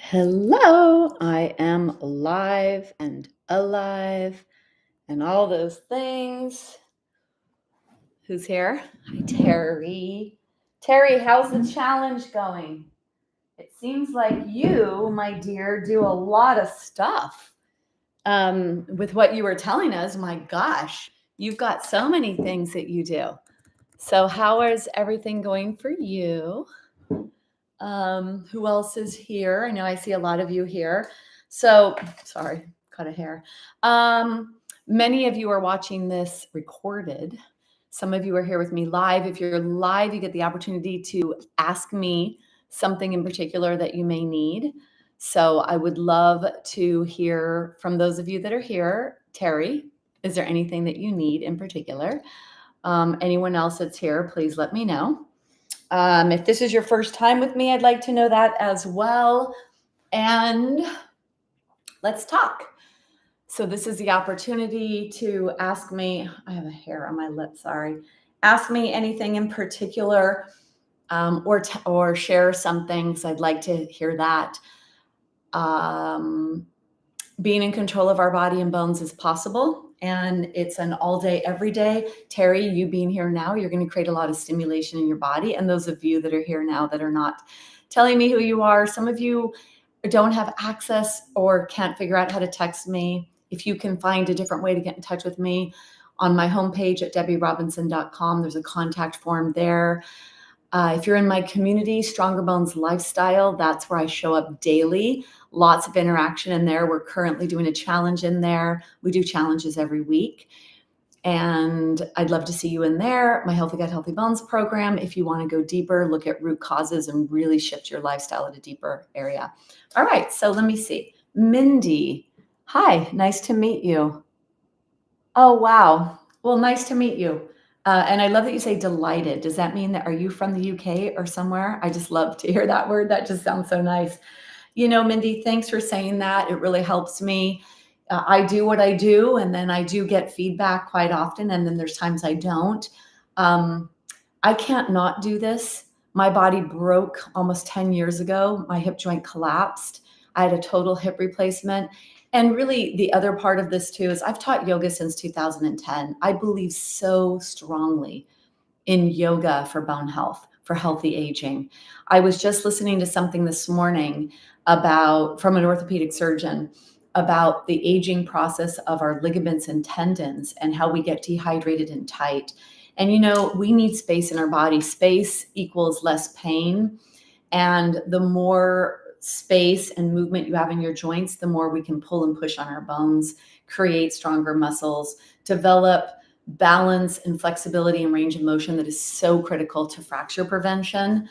Hello, I am live and alive and all those things. Who's here? Hi, Terry. Terry, how's the challenge going? It seems like you, my dear, do a lot of stuff. With what you were telling us, my gosh, you've got so many things that you do. So, how is everything going for you? Who else is here? I know I see a lot of you here. So, sorry, cut a hair. Many of you are watching this recorded. Some of you are here with me live. If you're live, you get the opportunity to ask me something in particular that you may need. So, I would love to hear from those of you that are here. Terry, is there anything that you need in particular? Anyone else that's here, please let me know. If this is your first time with me, I'd like to know that as well. And let's talk. So this is the opportunity to ask me, I have a hair on my lip, sorry. Ask me anything in particular, or share something. So I'd like to hear that. Being in control of our body and bones is possible, and it's an all day, every day. Terry, you being here now, you're going to create a lot of stimulation in your body. And those of you that are here now that are not telling me who you are, some of you don't have access or can't figure out how to text me. If you can find a different way to get in touch with me, on my homepage at debbierobinson.com, there's a contact form there. If you're in my community, Stronger Bones Lifestyle, that's where I show up daily. Lots of interaction in there. We're currently doing a challenge in there. We do challenges every week. And I'd love to see you in there. My Healthy Gut, Healthy Bones program. If you want to go deeper, look at root causes and really shift your lifestyle at a deeper area. All right, so let me see. Mindy, hi, nice to meet you. Oh, wow. Well, nice to meet you. And I love that you say delighted. Does that mean that, are you from the UK or somewhere? I just love to hear that word. That just sounds so nice. You know, Mindy, thanks for saying that. It really helps me. I do what I do, and then I do get feedback quite often, and then there's times I don't. I can't not do this. My body broke almost 10 years ago. My hip joint collapsed. I had a total hip replacement. And really, the other part of this too is I've taught yoga since 2010. I believe so strongly in yoga for bone health, for healthy aging. I was just listening to something this morning from an orthopedic surgeon about the aging process of our ligaments and tendons and how we get dehydrated and tight. And you know, we need space in our body. Space equals less pain. And the more space and movement you have in your joints, the more we can pull and push on our bones, create stronger muscles, develop balance and flexibility and range of motion that is so critical to fracture prevention.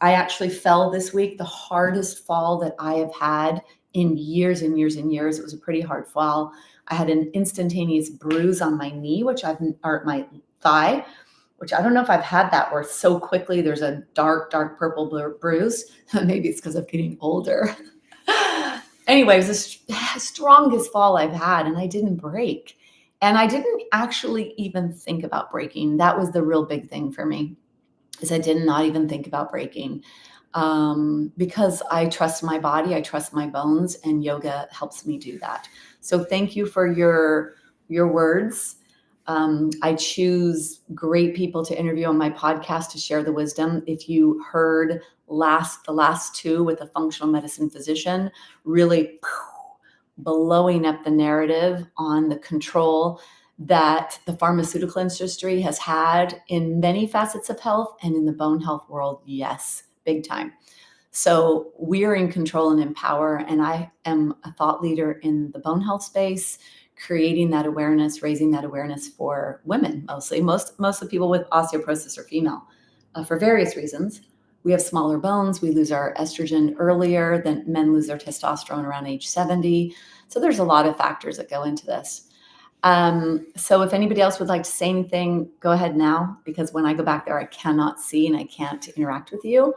I actually fell this week, the hardest fall that I have had in years and years and years. It was a pretty hard fall. I had an instantaneous bruise on my knee, or my thigh, which I don't know if I've had that where so quickly there's a dark, dark purple bruise. Maybe it's because I'm getting older. Anyway, it was the strongest fall I've had, and I didn't break. And I didn't actually even think about breaking. That was the real big thing for me, is I did not even think about breaking, because I trust my body, I trust my bones, and yoga helps me do that. So thank you for your words. I choose great people to interview on my podcast to share the wisdom. If you heard the last two with a functional medicine physician, really blowing up the narrative on the control that the pharmaceutical industry has had in many facets of health and in the bone health world. Yes, big time. So we're in control and in power. And I am a thought leader in the bone health space, creating that awareness, raising that awareness for women, mostly. Most of the people with osteoporosis are female, for various reasons. We have smaller bones. We lose our estrogen earlier than men lose their testosterone around age 70. So there's a lot of factors that go into this. So if anybody else would like to say anything, go ahead now, because when I go back there, I cannot see and I can't interact with you.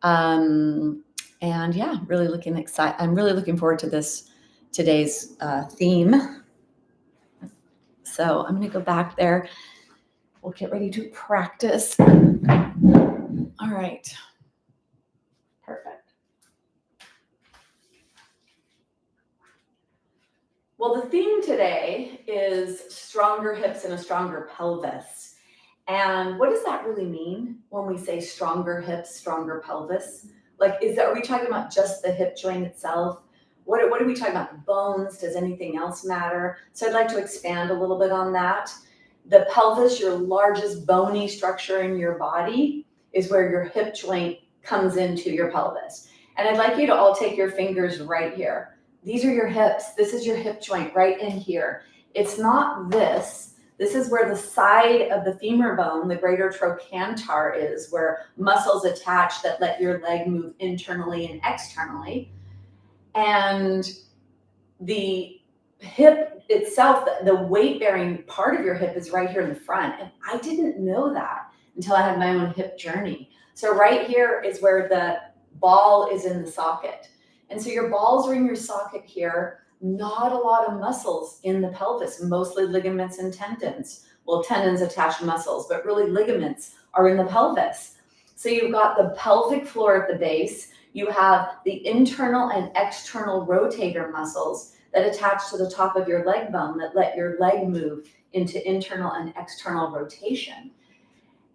And yeah, I'm really looking forward to today's theme. So I'm going to go back there. We'll get ready to practice. All right. Perfect. Well, the theme today is stronger hips and a stronger pelvis. And what does that really mean when we say stronger hips, stronger pelvis? Like, are we talking about just the hip joint itself? What are we talking about? The bones? Does anything else matter? So I'd like to expand a little bit on that. The pelvis, your largest bony structure in your body, is where your hip joint comes into your pelvis. And I'd like you to all take your fingers right here. These are your hips. This is your hip joint right in here. It's not this. This is where the side of the femur bone, the greater trochanter, is, where muscles attach that let your leg move internally and externally. And the hip itself, the weight-bearing part of your hip, is right here in the front. And I didn't know that until I had my own hip journey. So right here is where the ball is in the socket. And so your balls are in your socket here. Not a lot of muscles in the pelvis, mostly ligaments and tendons. Well, tendons attach muscles, but really ligaments are in the pelvis. So you've got the pelvic floor at the base. You have the internal and external rotator muscles that attach to the top of your leg bone that let your leg move into internal and external rotation.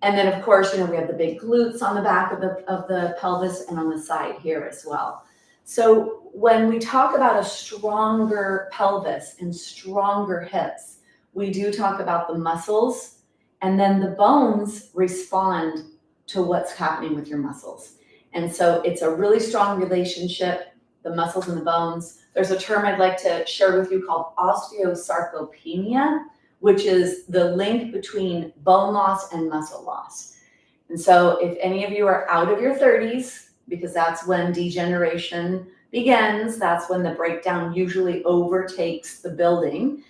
And then, of course, we have the big glutes on the back of the pelvis and on the side here as well. So when we talk about a stronger pelvis and stronger hips, we do talk about the muscles, and then the bones respond to what's happening with your muscles. And so it's a really strong relationship, the muscles and the bones. There's a term I'd like to share with you called osteosarcopenia, which is the link between bone loss and muscle loss. And so if any of you are out of your 30s, because that's when degeneration begins, that's when the breakdown usually overtakes the building.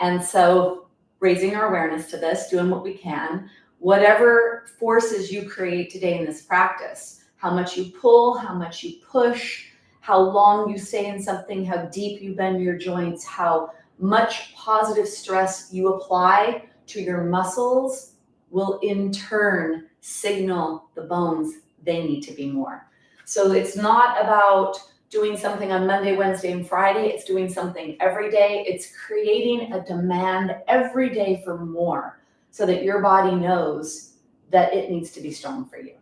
And so raising our awareness to this, doing what we can, whatever forces you create today in this practice, how much you pull, how much you push, how long you stay in something, how deep you bend your joints, how much positive stress you apply to your muscles will in turn signal the bones they need to be more. So it's not about doing something on Monday, Wednesday, and Friday. It's doing something every day. It's creating a demand every day for more so that your body knows that it needs to be strong for you.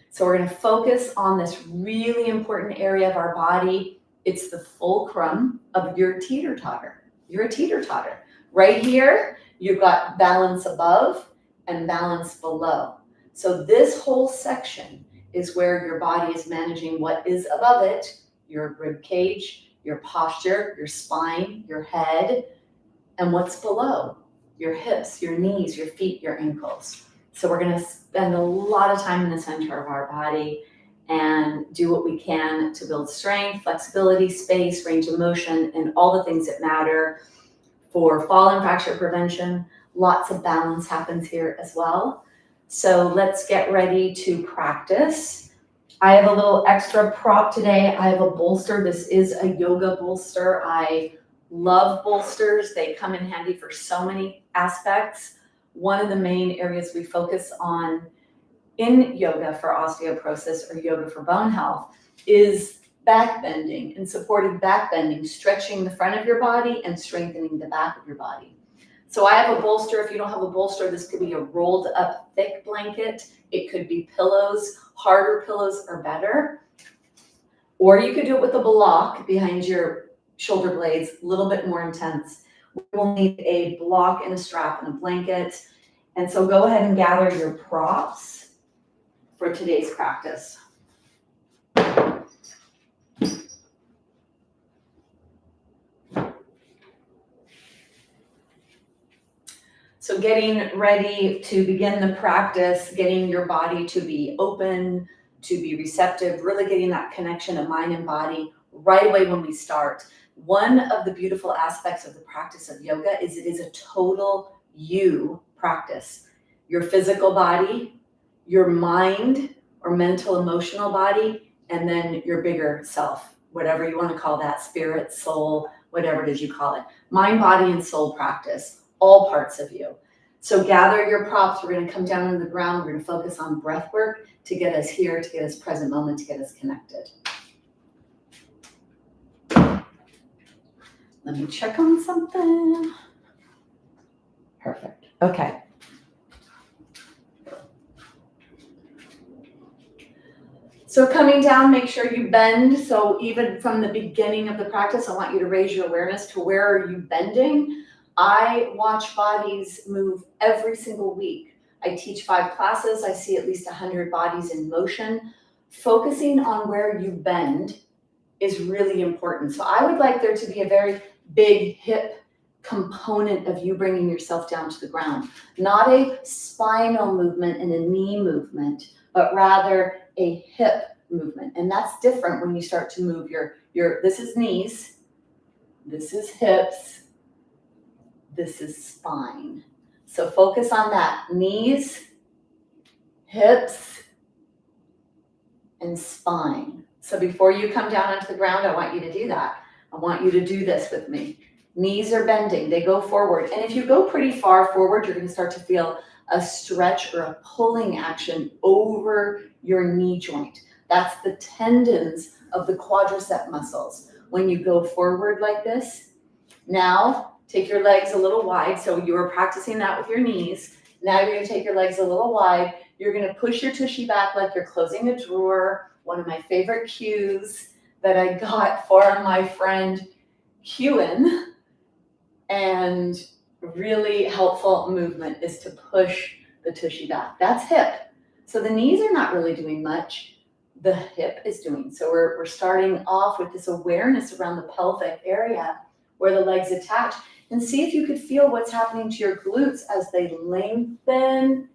So we're going to focus on this really important area of our body. It's the fulcrum of your teeter-totter. You're a teeter-totter. Right here, you've got balance above and balance below. So this whole section is where your body is managing what is above it, your rib cage, your posture, your spine, your head, and what's below, your hips, your knees, your feet, your ankles. So we're going to spend a lot of time in the center of our body and do what we can to build strength, flexibility, space, range of motion, and all the things that matter for fall and fracture prevention. Lots of balance happens here as well. So let's get ready to practice. I have a little extra prop today. I have a bolster. This is a yoga bolster. I love bolsters. They come in handy for so many aspects. One of the main areas we focus on in yoga for osteoporosis or yoga for bone health is back bending and supported back bending, stretching the front of your body and strengthening the back of your body. So I have a bolster. If you don't have a bolster, this could be a rolled up thick blanket. It could be pillows. Harder pillows are better. Or you could do it with a block behind your shoulder blades, a little bit more intense. We will need a block and a strap and a blanket. And so go ahead and gather your props for today's practice. So getting ready to begin the practice, getting your body to be open, to be receptive, really getting that connection of mind and body right away when we start. One of the beautiful aspects of the practice of yoga is it is a total you practice. Your physical body, your mind or mental emotional body, and then your bigger self, whatever you want to call that, spirit, soul, whatever it is you call it. Mind, body, and soul practice, all parts of you. So gather your props. We're going to come down on the ground. We're going to focus on breath work to get us here, to get us present moment, to get us connected. Let me check on something. Perfect. Okay. So coming down, make sure you bend. So even from the beginning of the practice, I want you to raise your awareness to where are you bending. I watch bodies move every single week. I teach 5 classes. I see at least 100 bodies in motion. Focusing on where you bend is really important. So I would like there to be a very big hip component of you bringing yourself down to the ground. Not a spinal movement and a knee movement, but rather a hip movement. And that's different when you start to move your this is knees, this is hips, this is spine. So focus on that. Knees, hips, and spine. So before you come down onto the ground, I want you to do that. I want you to do this with me. Knees are bending, they go forward. And if you go pretty far forward, you're going to start to feel a stretch or a pulling action over your knee joint. That's the tendons of the quadricep muscles. When you go forward like this, now take your legs a little wide. So you were practicing that with your knees. Now you're going to take your legs a little wide. You're going to push your tushy back like you're closing a drawer. One of my favorite cues that I got for my friend Hewen, and really helpful movement is to push the tushy back. That's hip. So the knees are not really doing much. The hip is doing. So we're starting off with this awareness around the pelvic area where the legs attach, and see if you could feel what's happening to your glutes as they lengthen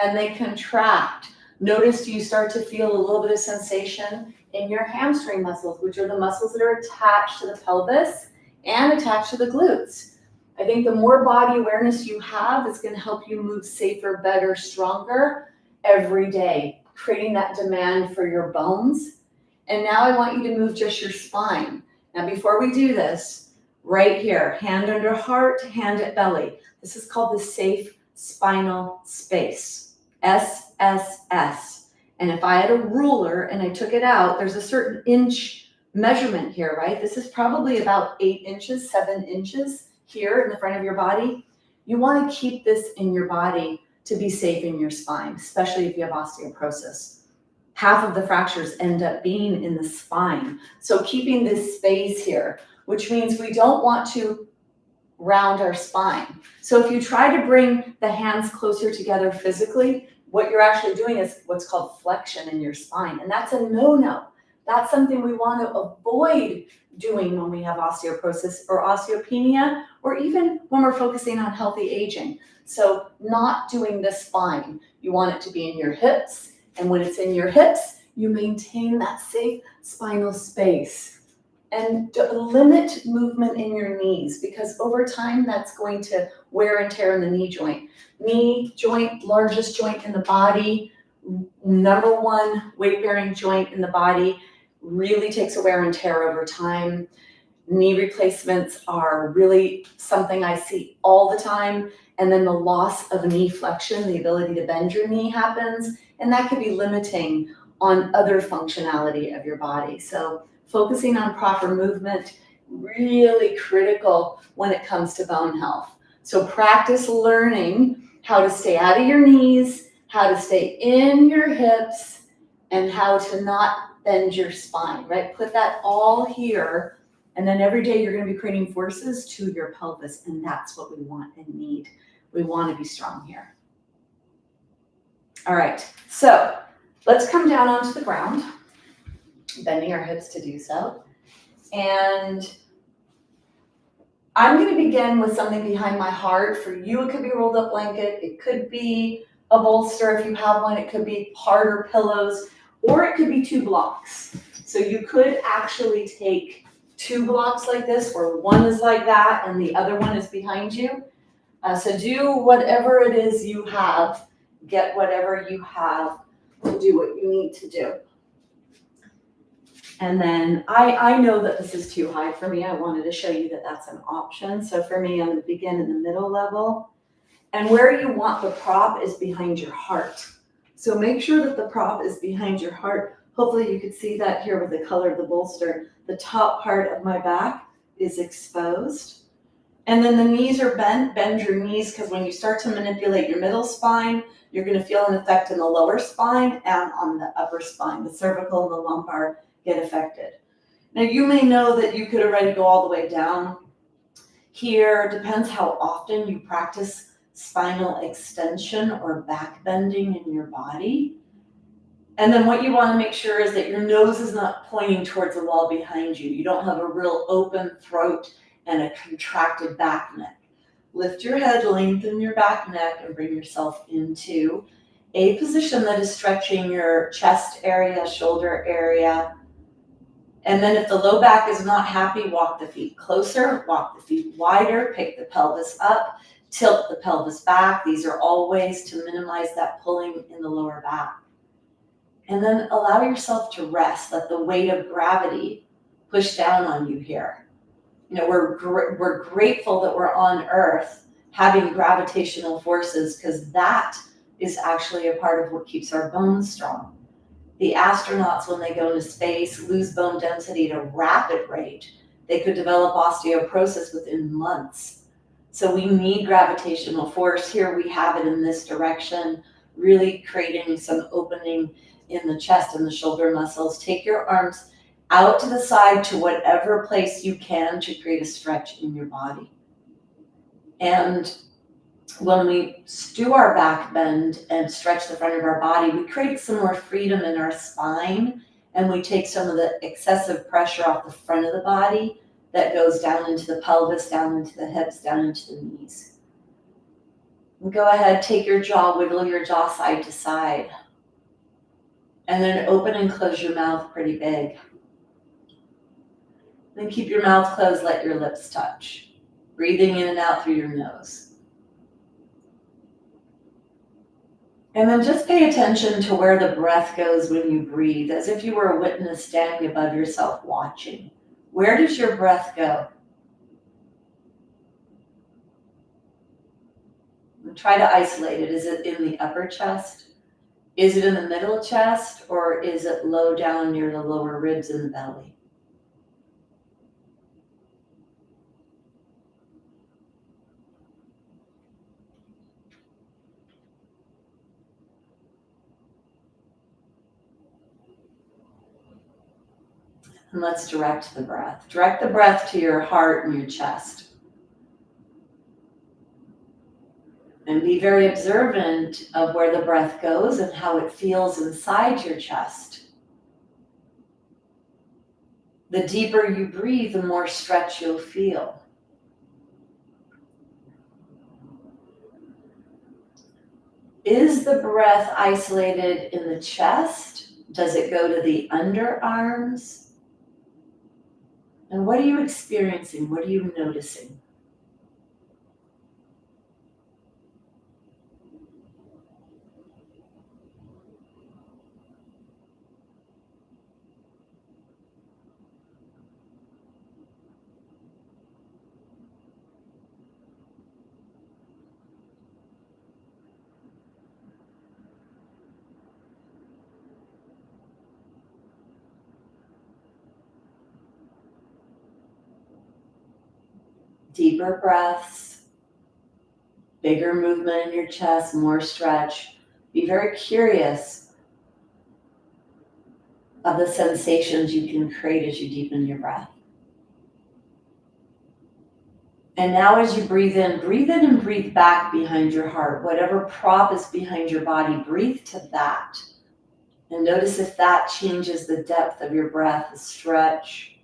and they contract. Notice you start to feel a little bit of sensation in your hamstring muscles, which are the muscles that are attached to the pelvis and attached to the glutes. I think the more body awareness you have is going to help you move safer, better, stronger every day, creating that demand for your bones. And now I want you to move just your spine. Now, before we do this, right here, hand under heart, hand at belly. This is called the safe spinal space, SSS. And if I had a ruler and I took it out, there's a certain inch measurement here, right? This is probably about 8 inches, 7 inches here in the front of your body. You want to keep this in your body to be safe in your spine, especially if you have osteoporosis. Half of the fractures end up being in the spine. So keeping this space here, which means we don't want to round our spine. So if you try to bring the hands closer together physically, what you're actually doing is what's called flexion in your spine. And that's a no-no. That's something we want to avoid doing when we have osteoporosis or osteopenia, or even when we're focusing on healthy aging. So not doing the spine. You want it to be in your hips. And when it's in your hips, you maintain that safe spinal space. And limit movement in your knees, because over time that's going to wear and tear in the knee joint. Knee joint, largest joint in the body, number 1 weight-bearing joint in the body, really takes a wear and tear over time. Knee replacements are really something I see all the time. And then the loss of knee flexion, the ability to bend your knee happens, and that could be limiting on other functionality of your body. So focusing on proper movement, really critical when it comes to bone health. So practice learning how to stay out of your knees, how to stay in your hips, and how to not bend your spine, right? Put that all here, and then every day you're going to be creating forces to your pelvis, and that's what we want and need. We want to be strong here. All right, so let's come down onto the ground, bending our hips to do so. And I'm going to begin with something behind my heart. For you, it could be a rolled up blanket. It could be a bolster if you have one. It could be harder pillows, or it could be 2 blocks. So you could actually take 2 blocks like this, where one is like that and the other one is behind you. So do whatever it is you have. Get whatever you have to do what you need to do. And then I know that this is too high for me. I wanted to show you that that's an option. So for me, I'm going to begin in the middle level. And where you want the prop is behind your heart. So make sure that the prop is behind your heart. Hopefully you could see that here with the color of the bolster. The top part of my back is exposed. And then the knees are bent. Bend your knees, because when you start to manipulate your middle spine, you're going to feel an effect in the lower spine and on the upper spine. The cervical and the lumbar get affected. Now, you may know that you could already go all the way down here. Depends how often you practice spinal extension or back bending in your body. And then what you want to make sure is that your nose is not pointing towards the wall behind you. You don't have a real open throat and a contracted back neck. Lift your head, lengthen your back neck, and bring yourself into a position that is stretching your chest area, shoulder area. And then if the low back is not happy, walk the feet closer, walk the feet wider, pick the pelvis up, tilt the pelvis back. These are all ways to minimize that pulling in the lower back. And then allow yourself to rest. Let the weight of gravity push down on you here. You know, we're grateful that we're on Earth having gravitational forces, because that is actually a part of what keeps our bones strong. The astronauts, when they go into space, lose bone density at a rapid rate. They could develop osteoporosis within months. So we need gravitational force. Here we have it in this direction, really creating some opening in the chest and the shoulder muscles. Take your arms out to the side to whatever place you can to create a stretch in your body. And when we do our back bend and stretch the front of our body, we create some more freedom in our spine, and we take some of the excessive pressure off the front of the body that goes down into the pelvis, down into the hips, down into the knees. And go ahead, take your jaw, wiggle your jaw side to side. And then open and close your mouth pretty big. Then keep your mouth closed, let your lips touch. Breathing in and out through your nose. And then just pay attention to where the breath goes when you breathe, as if you were a witness standing above yourself watching. Where does your breath go? And try to isolate it. Is it in the upper chest? Is it in the middle chest? Or is it low down near the lower ribs in the belly? And let's direct the breath. Direct the breath to your heart and your chest. And be very observant of where the breath goes and how it feels inside your chest. The deeper you breathe, the more stretch you'll feel. Is the breath isolated in the chest? Does it go to the underarms? And what are you experiencing? What are you noticing? Deeper breaths, bigger movement in your chest, more stretch. Be very curious of the sensations you can create as you deepen your breath. And now as you breathe in and breathe back behind your heart. Whatever prop is behind your body, breathe to that. And notice if that changes the depth of your breath, the stretch.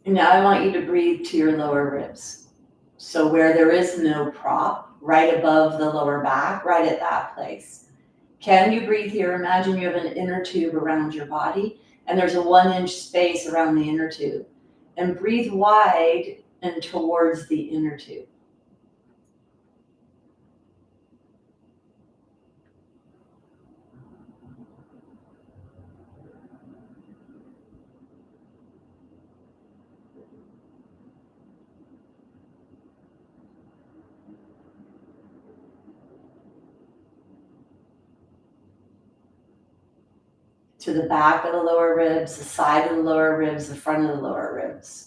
And now I want you to breathe to your lower ribs. So where there is no prop, right above the lower back, right at that place. Can you breathe here? Imagine you have an inner tube around your body, and there's a 1-inch space around the inner tube. And breathe wide and towards the inner tube. to the back of the lower ribs, the side of the lower ribs, the front of the lower ribs.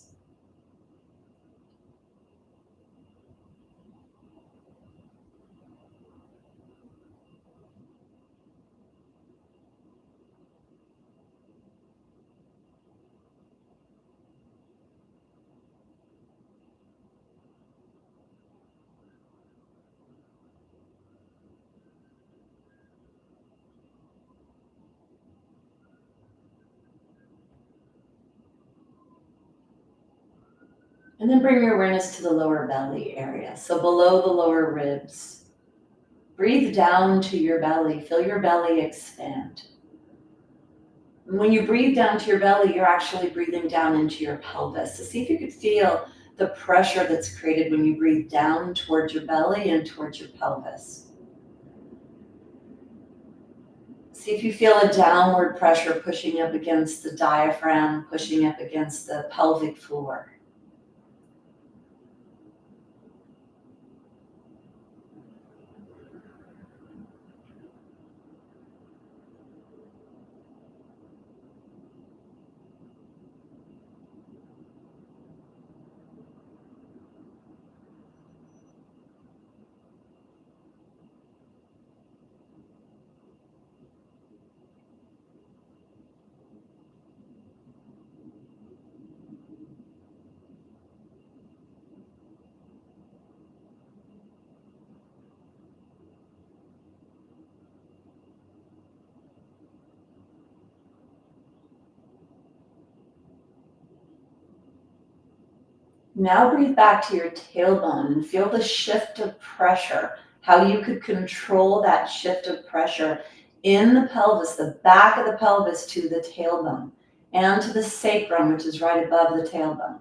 And then bring your awareness to the lower belly area. So below the lower ribs. Breathe down to your belly. Feel your belly expand. And when you breathe down to your belly, you're actually breathing down into your pelvis. So see if you could feel the pressure that's created when you breathe down towards your belly and towards your pelvis. See if you feel a downward pressure pushing up against the diaphragm, pushing up against the pelvic floor. Now breathe back to your tailbone and feel the shift of pressure, how you could control that shift of pressure in the pelvis, the back of the pelvis to the tailbone and to the sacrum, which is right above the tailbone.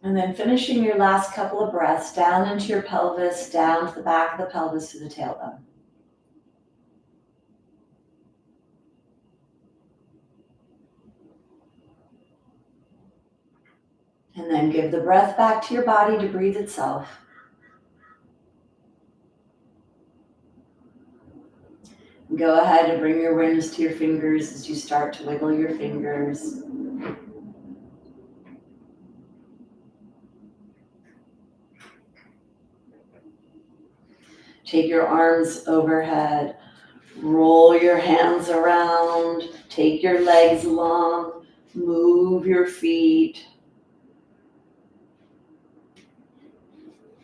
And then finishing your last couple of breaths down into your pelvis, down to the back of the pelvis to the tailbone. And then give the breath back to your body to breathe itself. Go ahead and bring your awareness to your fingers as you start to wiggle your fingers. Take your arms overhead. Roll your hands around. Take your legs long. Move your feet.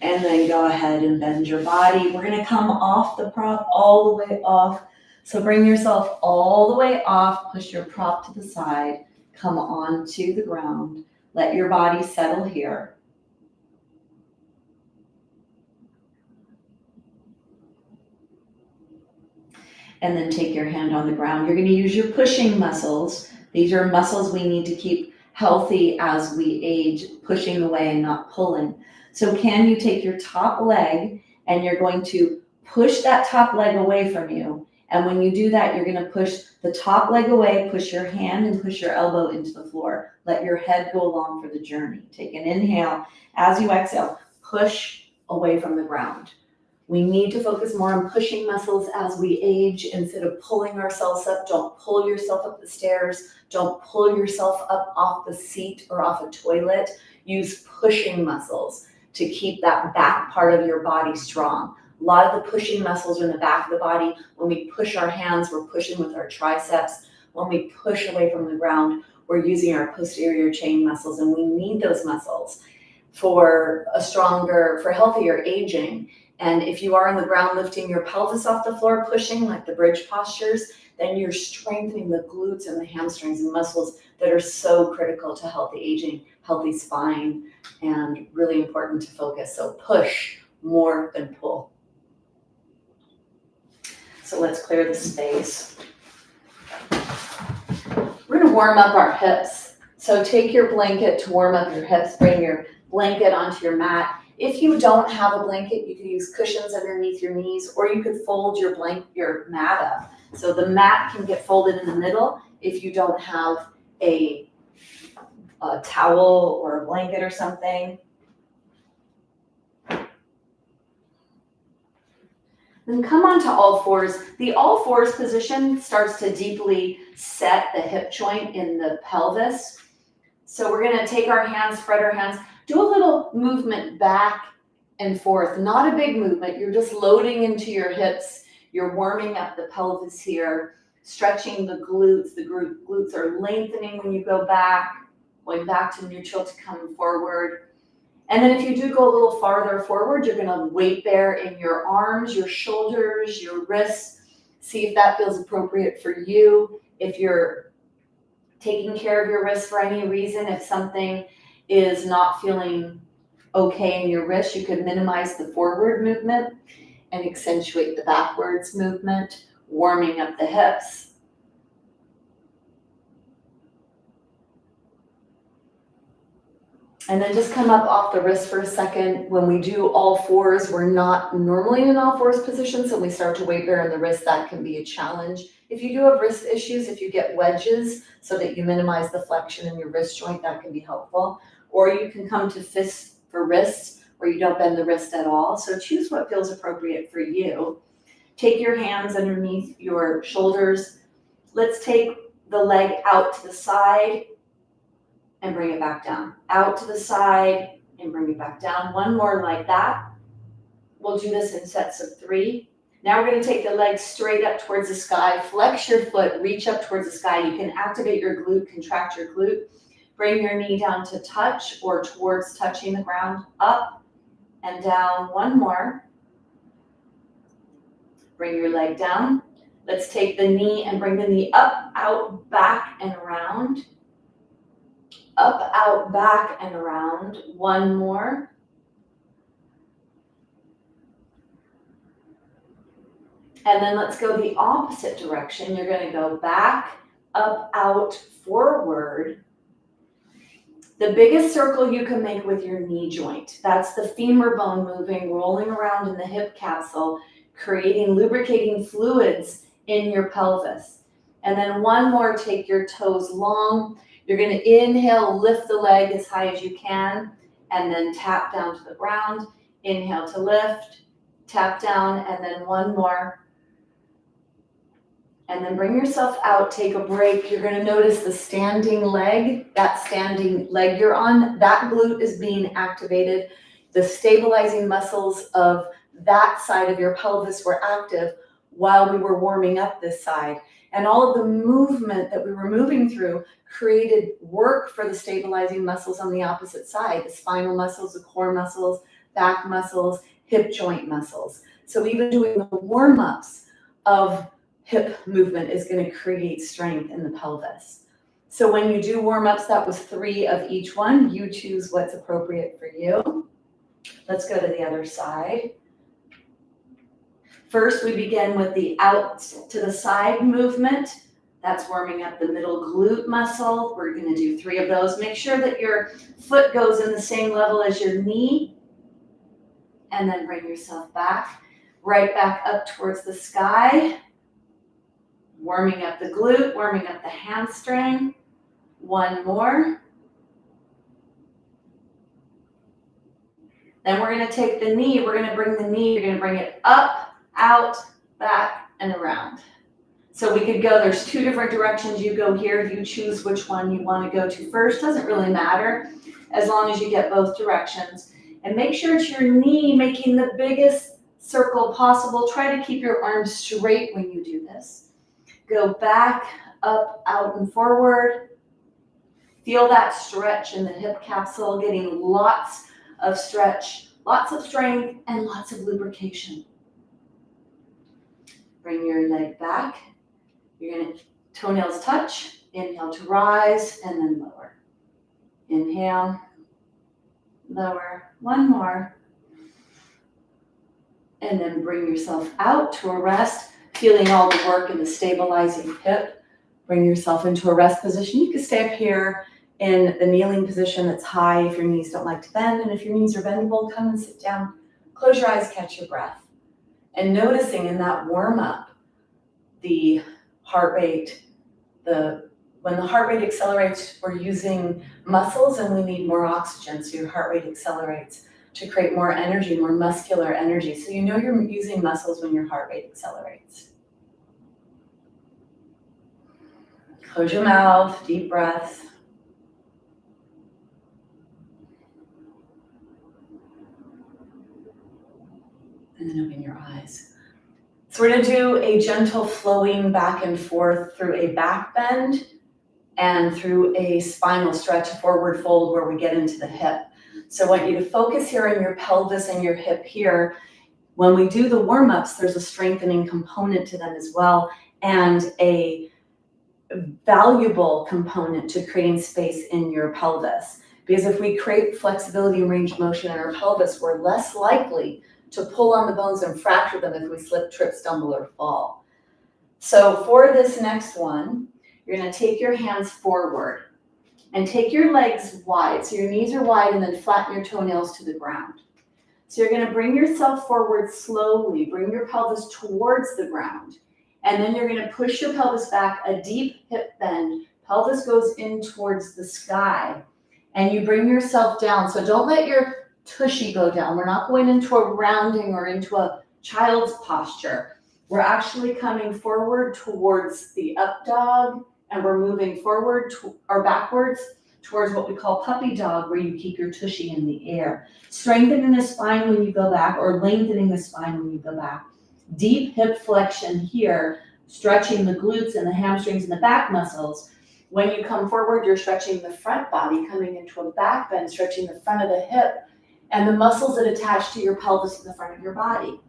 And then go ahead and bend your body. We're going to come off the prop all the way off. So bring yourself all the way off. Push your prop to the side. Come onto the ground. Let your body settle here. And then take your hand on the ground. You're going to use your pushing muscles. These are muscles we need to keep healthy as we age, pushing away and not pulling. So can you take your top leg and you're going to push that top leg away from you. And when you do that, you're going to push the top leg away, push your hand and push your elbow into the floor. Let your head go along for the journey. Take an inhale. As you exhale, push away from the ground. We need to focus more on pushing muscles as we age instead of pulling ourselves up. Don't pull yourself up the stairs. Don't pull yourself up off the seat or off a toilet. Use pushing muscles to keep that back part of your body strong. A lot of the pushing muscles are in the back of the body. When we push our hands, we're pushing with our triceps. When we push away from the ground, we're using our posterior chain muscles, and we need those muscles for healthier aging. And if you are on the ground lifting your pelvis off the floor, pushing like the bridge postures, then you're strengthening the glutes and the hamstrings and muscles that are so critical to healthy aging, healthy spine, and really important to focus. So push more than pull. So let's clear the space. We're going to warm up our hips. So take your blanket to warm up your hips. Bring your blanket onto your mat. If you don't have a blanket, you could use cushions underneath your knees, or you could fold your mat up. So the mat can get folded in the middle if you don't have a towel or a blanket or something. Then come onto all fours. The all fours position starts to deeply set the hip joint in the pelvis. So we're going to take our hands, spread our hands, do a little movement back and forth. Not a big movement. You're just loading into your hips. You're warming up the pelvis here, stretching the glutes. The glutes are lengthening when you go back, going back to neutral to come forward. And then if you do go a little farther forward, you're going to weight bear in your arms, your shoulders, your wrists. See if that feels appropriate for you. If you're taking care of your wrists for any reason, if something is not feeling okay in your wrist, you could minimize the forward movement and accentuate the backwards movement, warming up the hips. And then just come up off the wrist for a second. When we do all fours, we're not normally in an all fours position, so we start to weight bear in the wrist. That can be a challenge. If you do have wrist issues, if you get wedges so that you minimize the flexion in your wrist joint, that can be helpful. Or you can come to fists for wrists where you don't bend the wrist at all. So choose what feels appropriate for you. Take your hands underneath your shoulders. Let's take the leg out to the side and bring it back down. Out to the side and bring it back down. One more like that. We'll do this in sets of 3. Now we're going to take the leg straight up towards the sky. Flex your foot, reach up towards the sky. You can activate your glute, contract your glute. Bring your knee down to touch or towards touching the ground. Up and down. One more. Bring your leg down. Let's take the knee and bring the knee up, out, back, and around. Up, out, back, and around. One more. And then let's go the opposite direction. You're going to go back, up, out, forward. The biggest circle you can make with your knee joint. That's the femur bone moving, rolling around in the hip capsule, creating lubricating fluids in your pelvis. And then one more, take your toes long. You're going to inhale, lift the leg as high as you can, and then tap down to the ground. Inhale to lift, tap down, and then one more. And then bring yourself out, take a break. You're going to notice the standing leg, that standing leg you're on, that glute is being activated. The stabilizing muscles of that side of your pelvis were active while we were warming up this side. And all of the movement that we were moving through created work for the stabilizing muscles on the opposite side, the spinal muscles, the core muscles, back muscles, hip joint muscles. So even doing the warm-ups of hip movement is going to create strength in the pelvis. So when you do warm-ups, that was 3 of each one. You choose what's appropriate for you. Let's go to the other side. First, we begin with the out to the side movement. That's warming up the middle glute muscle. We're going to do 3 of those. Make sure that your foot goes in the same level as your knee. And then bring yourself back, right back up towards the sky. Warming up the glute, warming up the hamstring. One more. Then we're going to take the knee. We're going to bring the knee. You're going to bring it up, out, back, and around. So we could go, there's 2 different directions you go here. You choose which one you want to go to first. Doesn't really matter as long as you get both directions. And make sure it's your knee making the biggest circle possible. Try to keep your arms straight when you do this. Go back, up, out, and forward. Feel that stretch in the hip capsule, getting lots of stretch Lots of strength and lots of lubrication. Bring your leg back. You're going to toenails touch. Inhale to rise and then lower. Inhale, lower. One more. And then bring yourself out to a rest, feeling all the work in the stabilizing hip. Bring yourself into a rest position. You can stay up here in the kneeling position that's high if your knees don't like to bend. And if your knees are bendable, come and sit down. Close your eyes, catch your breath. And noticing in that warm up, the heart rate, when the heart rate accelerates, we're using muscles and we need more oxygen. So your heart rate accelerates to create more energy, more muscular energy. So you know you're using muscles when your heart rate accelerates. Close your mouth, deep breaths. And then open your eyes. So we're going to do a gentle flowing back and forth through a back bend and through a spinal stretch, a forward fold where we get into the hip. So I want you to focus here on your pelvis and your hip here. When we do the warm-ups, there's a strengthening component to them as well, and a valuable component to creating space in your pelvis. Because if we create flexibility and range of motion in our pelvis, we're less likely to pull on the bones and fracture them if we slip, trip, stumble, or fall. So for this next one, you're going to take your hands forward and take your legs wide. So your knees are wide, and then flatten your toenails to the ground. So you're going to bring yourself forward slowly. Bring your pelvis towards the ground. And then you're going to push your pelvis back, a deep hip bend. Pelvis goes in towards the sky. And you bring yourself down. So don't let your tushy go down. We're not going into a rounding or into a child's posture. We're actually coming forward towards the up dog, and we're moving forward or backwards towards what we call puppy dog, where you keep your tushy in the air. Strengthening the spine when you go back, or lengthening the spine when you go back. Deep hip flexion here, stretching the glutes and the hamstrings and the back muscles. When you come forward, you're stretching the front body, coming into a back bend, stretching the front of the hip and the muscles that attach to your pelvis in the front of your body.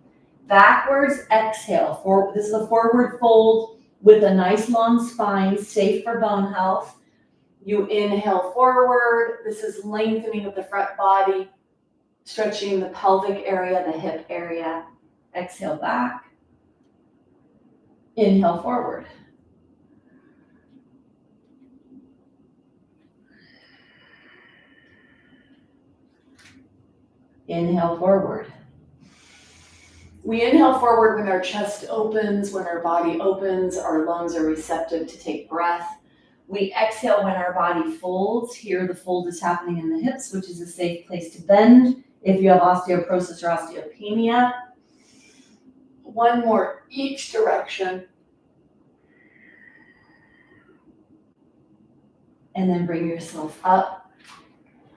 Backwards, exhale. This is a forward fold with a nice long spine, safe for bone health. You inhale forward. This is lengthening of the front body, stretching the pelvic area, the hip area. Exhale back. Inhale forward. Inhale forward. We inhale forward when our chest opens, when our body opens, our lungs are receptive to take breath. We exhale when our body folds. Here the fold is happening in the hips, which is a safe place to bend if you have osteoporosis or osteopenia. One more each direction. And then bring yourself up.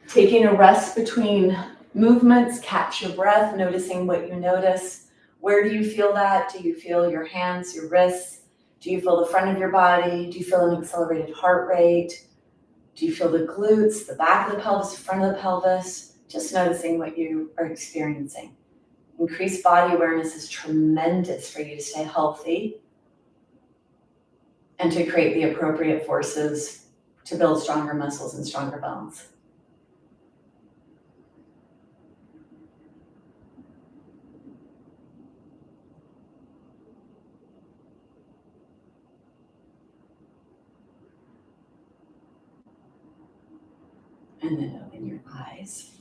Taking a rest between movements, catch your breath, noticing what you notice. Where do you feel that? Do you feel your hands, your wrists? Do you feel the front of your body? Do you feel an accelerated heart rate? Do you feel the glutes, the back of the pelvis, the front of the pelvis? Just noticing what you are experiencing. Increased body awareness is tremendous for you to stay healthy and to create the appropriate forces to build stronger muscles and stronger bones. And then open your eyes.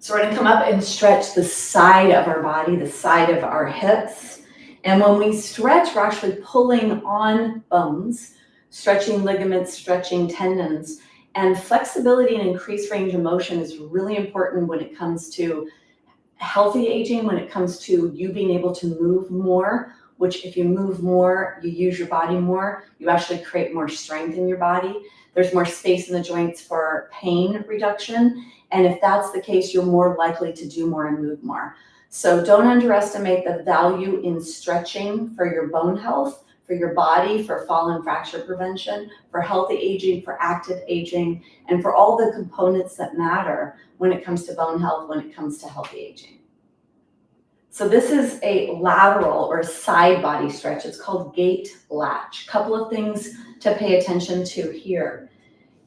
So we're going to come up and stretch the side of our body, the side of our hips. And when we stretch, we're actually pulling on bones, stretching ligaments, stretching tendons. And flexibility and increased range of motion is really important when it comes to healthy aging, when it comes to you being able to move more, which if you move more, you use your body more, you actually create more strength in your body. There's more space in the joints for pain reduction. And if that's the case, you're more likely to do more and move more. So don't underestimate the value in stretching for your bone health, for your body, for fall and fracture prevention, for healthy aging, for active aging, and for all the components that matter when it comes to bone health, when it comes to healthy aging. So this is a lateral or side body stretch. It's called gate latch. Couple of things to pay attention to here.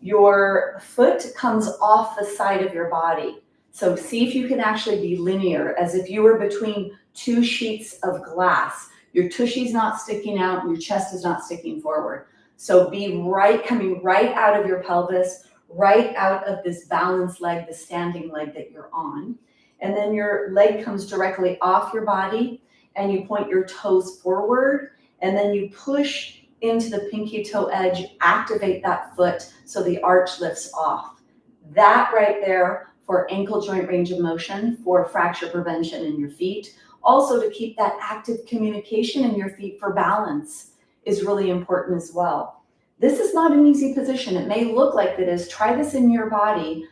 Your foot comes off the side of your body. So see if you can actually be linear, as if you were between two sheets of glass. Your tushy's not sticking out, your chest is not sticking forward. So be coming right out of your pelvis, right out of this balanced leg, the standing leg that you're on. And then your leg comes directly off your body and you point your toes forward and then you push into the pinky toe edge, activate that foot so the arch lifts off. That right there for ankle joint range of motion, for fracture prevention in your feet. Also to keep that active communication in your feet for balance is really important as well. This is not an easy position. It may look like it is. Try this in your body.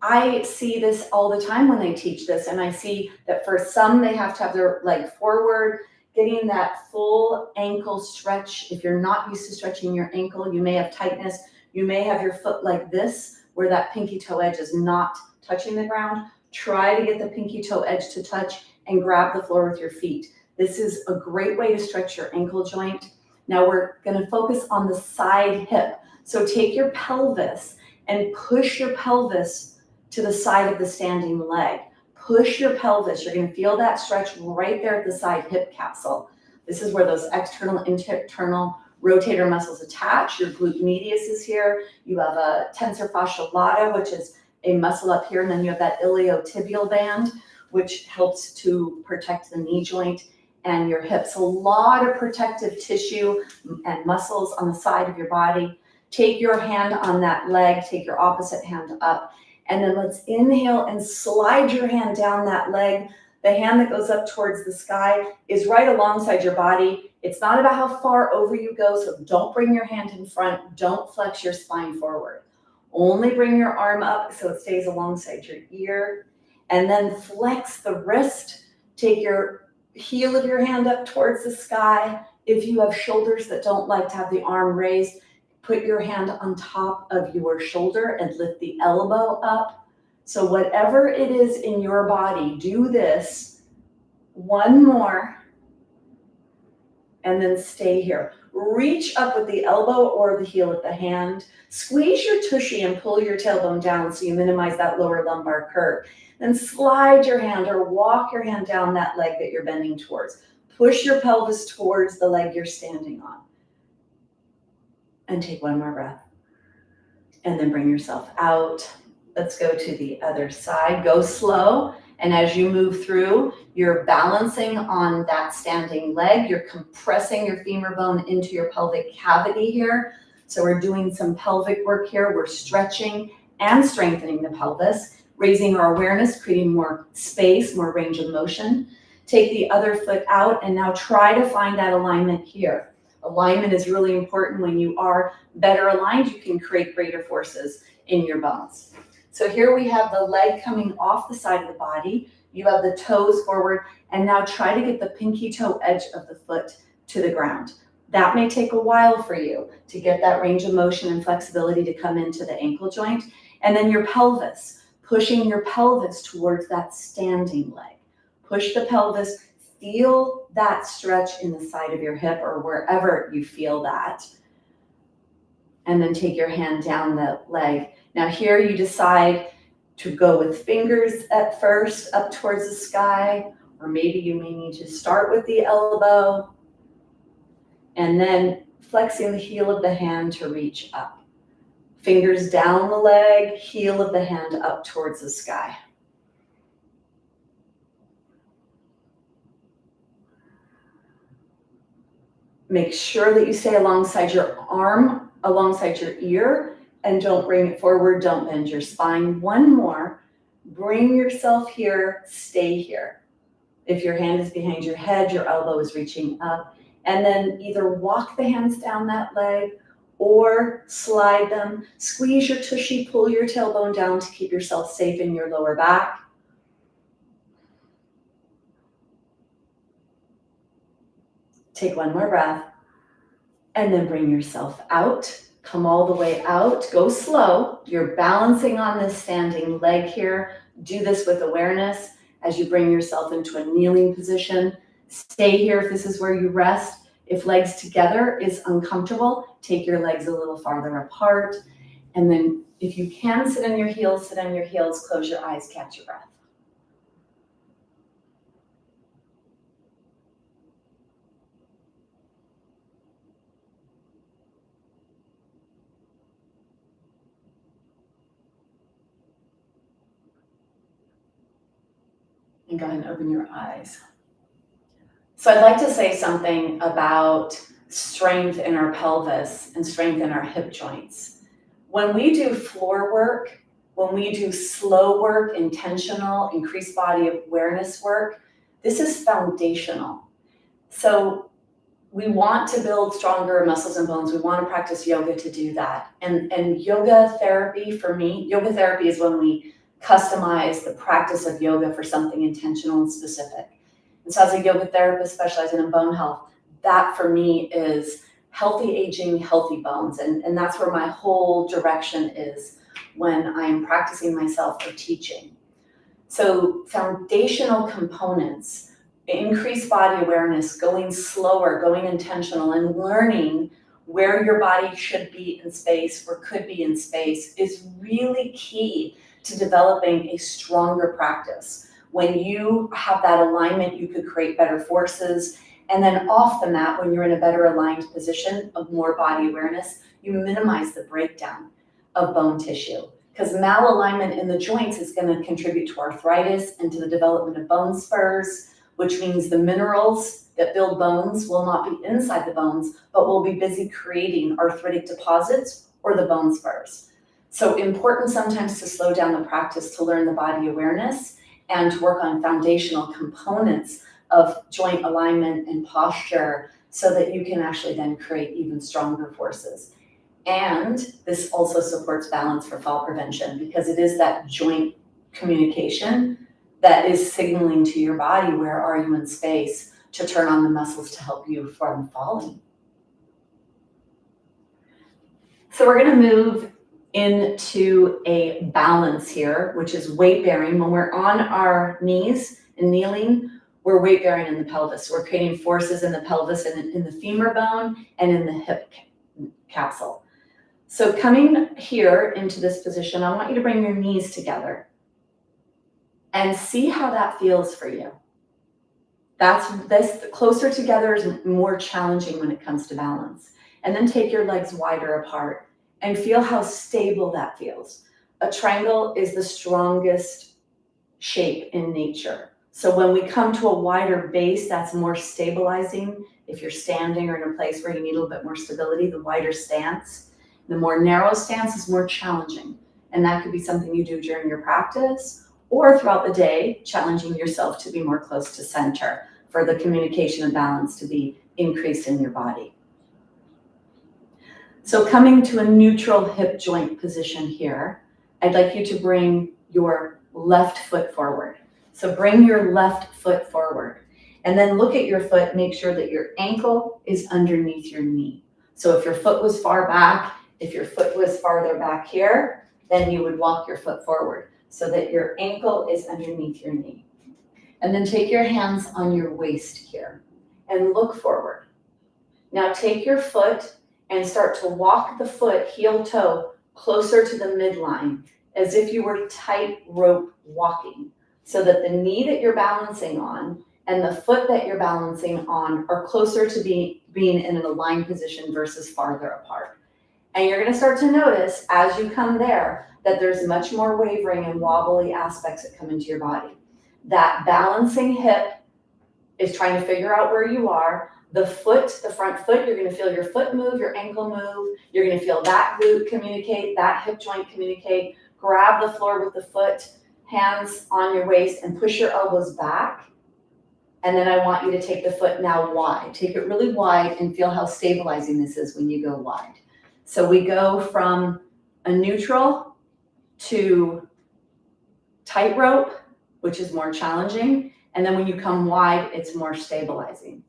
I see this all the time when they teach this, and I see that for some, they have to have their leg forward, getting that full ankle stretch. If you're not used to stretching your ankle, you may have tightness. You may have your foot like this, where that pinky toe edge is not touching the ground. Try to get the pinky toe edge to touch and grab the floor with your feet. This is a great way to stretch your ankle joint. Now we're going to focus on the side hip. So take your pelvis and push your pelvis to the side of the standing leg. Push your pelvis. You're going to feel that stretch right there at the side hip capsule. This is where those external, internal rotator muscles attach. Your glute medius is here. You have a tensor fasciae lata, which is a muscle up here, and then you have that iliotibial band, which helps to protect the knee joint and your hips. A lot of protective tissue and muscles on the side of your body. Take your hand on that leg, take your opposite hand up, and then let's inhale and slide your hand down that leg. The hand that goes up towards the sky is right alongside your body. It's not about how far over you go, so don't bring your hand in front. Don't flex your spine forward. Only bring your arm up so it stays alongside your ear. And then flex the wrist. Take your heel of your hand up towards the sky. If you have shoulders that don't like to have the arm raised, put your hand on top of your shoulder and lift the elbow up. So whatever it is in your body, do this. One more. And then stay here. Reach up with the elbow or the heel of the hand. Squeeze your tushy and pull your tailbone down so you minimize that lower lumbar curve. Then slide your hand or walk your hand down that leg that you're bending towards. Push your pelvis towards the leg you're standing on. And take one more breath. And then bring yourself out. Let's go to the other side. Go slow. And as you move through, you're balancing on that standing leg. You're compressing your femur bone into your pelvic cavity here. So we're doing some pelvic work here. We're stretching and strengthening the pelvis, raising our awareness, creating more space, more range of motion. Take the other foot out and now try to find that alignment here. Alignment is really important. When you are better aligned, you can create greater forces in your bones. So here we have the leg coming off the side of the body. You have the toes forward, and now try to get the pinky toe edge of the foot to the ground. That may take a while for you to get that range of motion and flexibility to come into the ankle joint. And then your pelvis, pushing your pelvis towards that standing leg. Push the pelvis. Feel that stretch in the side of your hip or wherever you feel that. And then take your hand down the leg. Now here you decide to go with fingers at first up towards the sky, or maybe you may need to start with the elbow and then flexing the heel of the hand to reach up. Fingers down the leg, heel of the hand up towards the sky. Make sure that you stay alongside your arm, alongside your ear, and don't bring it forward. Don't bend your spine. One more. Bring yourself here. Stay here. If your hand is behind your head, your elbow is reaching up. And then either walk the hands down that leg or slide them. Squeeze your tushy, pull your tailbone down to keep yourself safe in your lower back. Take one more breath. And then bring yourself out. Come all the way out. Go slow. You're balancing on this standing leg here. Do this with awareness as you bring yourself into a kneeling position. Stay here if this is where you rest. If legs together is uncomfortable, take your legs a little farther apart. And then if you can sit on your heels, sit on your heels, close your eyes, catch your breath. And go ahead and open your eyes. So I'd like to say something about strength in our pelvis and strength in our hip joints. When we do floor work, when we do slow work, intentional, increased body awareness work, this is foundational. So we want to build stronger muscles and bones. We want to practice yoga to do that. And yoga therapy for me, yoga therapy is when we customize the practice of yoga for something intentional and specific. And so as a yoga therapist specializing in bone health, that for me is healthy aging, healthy bones. And that's where my whole direction is when I'm practicing myself or teaching. So foundational components, increased body awareness, going slower, going intentional, and learning where your body should be in space or could be in space is really key to developing a stronger practice. When you have that alignment, you could create better forces. And then off the mat, when you're in a better aligned position of more body awareness, you minimize the breakdown of bone tissue. Because malalignment in the joints is going to contribute to arthritis and to the development of bone spurs, which means the minerals that build bones will not be inside the bones, but will be busy creating arthritic deposits or the bone spurs. So important sometimes to slow down the practice to learn the body awareness and to work on foundational components of joint alignment and posture so that you can actually then create even stronger forces. And this also supports balance for fall prevention because it is that joint communication that is signaling to your body where are you in space to turn on the muscles to help you from falling. So we're going to move into a balance here, which is weight bearing. When we're on our knees and kneeling, we're weight bearing in the pelvis. We're creating forces in the pelvis and in the femur bone and in the hip capsule. So coming here into this position, I want you to bring your knees together and see how that feels for you. This closer together is more challenging when it comes to balance. And then take your legs wider apart and feel how stable that feels. A triangle is the strongest shape in nature. So when we come to a wider base, that's more stabilizing. If you're standing or in a place where you need a little bit more stability, the wider stance. The more narrow stance is more challenging. And that could be something you do during your practice or throughout the day, challenging yourself to be more close to center for the communication and balance to be increased in your body. So coming to a neutral hip joint position here, I'd like you to bring your left foot forward. So bring your left foot forward and then look at your foot, make sure that your ankle is underneath your knee. So if your foot was far back, if your foot was farther back here, then you would walk your foot forward so that your ankle is underneath your knee. And then take your hands on your waist here and look forward. Now take your foot and start to walk the foot heel toe closer to the midline as if you were tight rope walking so that the knee that you're balancing on and the foot that you're balancing on are closer to being in an aligned position versus farther apart. And you're going to start to notice as you come there that there's much more wavering and wobbly aspects that come into your body. That balancing hip is trying to figure out where you are. The foot, the front foot, you're going to feel your foot move, your ankle move. You're going to feel that glute communicate, that hip joint communicate. Grab the floor with the foot, hands on your waist, and push your elbows back. And then I want you to take the foot now wide. Take it really wide and feel how stabilizing this is when you go wide. So we go from a neutral to tightrope, which is more challenging. And then when you come wide, it's more stabilizing.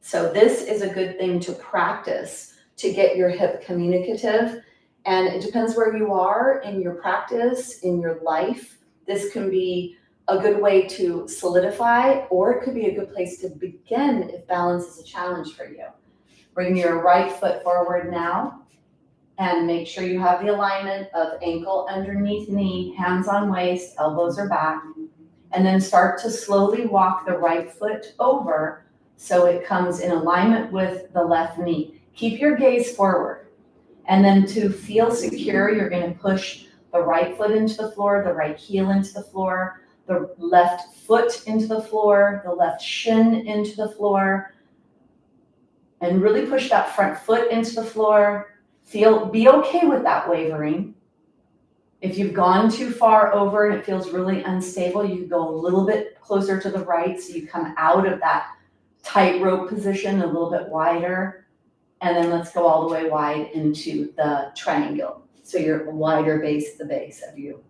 So this is a good thing to practice to get your hip communicative. And it depends where you are in your practice, in your life. This can be a good way to solidify, or it could be a good place to begin if balance is a challenge for you. Bring your right foot forward now and make sure you have the alignment of ankle underneath knee, hands on waist, elbows are back. And then start to slowly walk the right foot over so it comes in alignment with the left knee. Keep your gaze forward. And then to feel secure, you're going to push the right foot into the floor, the right heel into the floor, the left foot into the floor, the left shin into the floor, and really push that front foot into the floor. Be okay with that wavering. If you've gone too far over and it feels really unstable, you go a little bit closer to the right so you come out of that tightrope position a little bit wider. And then let's go all the way wide into the triangle. So you're a wider base at the base of you.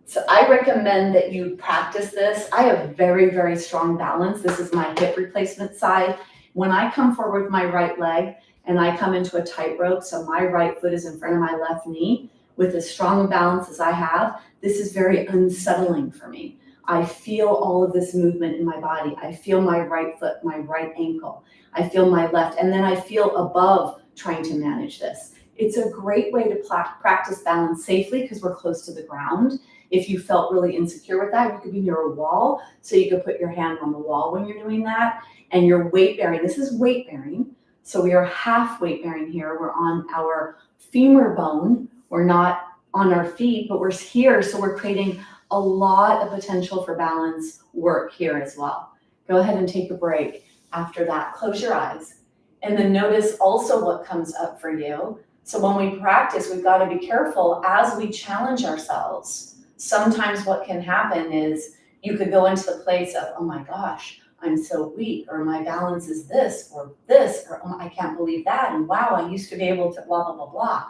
So I recommend that you practice this. I have very, very strong balance. This is my hip replacement side. When I come forward with my right leg and I come into a tightrope, so my right foot is in front of my left knee, with as strong a balance as I have, this is very unsettling for me. I feel all of this movement in my body. I feel my right foot, my right ankle. I feel my left, and then I feel above trying to manage this. It's a great way to practice balance safely because we're close to the ground. If you felt really insecure with that, you could be near a wall, so you could put your hand on the wall when you're doing that. And you're weight bearing. This is weight bearing. So we are half weight bearing here. We're on our femur bone. We're not on our feet, but we're here. So we're creating a lot of potential for balance work here as well. Go ahead and take a break. After that, close your eyes. And then notice also what comes up for you. So when we practice, we've got to be careful as we challenge ourselves. Sometimes what can happen is you could go into the place of, oh my gosh, I'm so weak, or my balance is this, or oh, I can't believe that. And wow, I used to be able to blah, blah, blah, blah.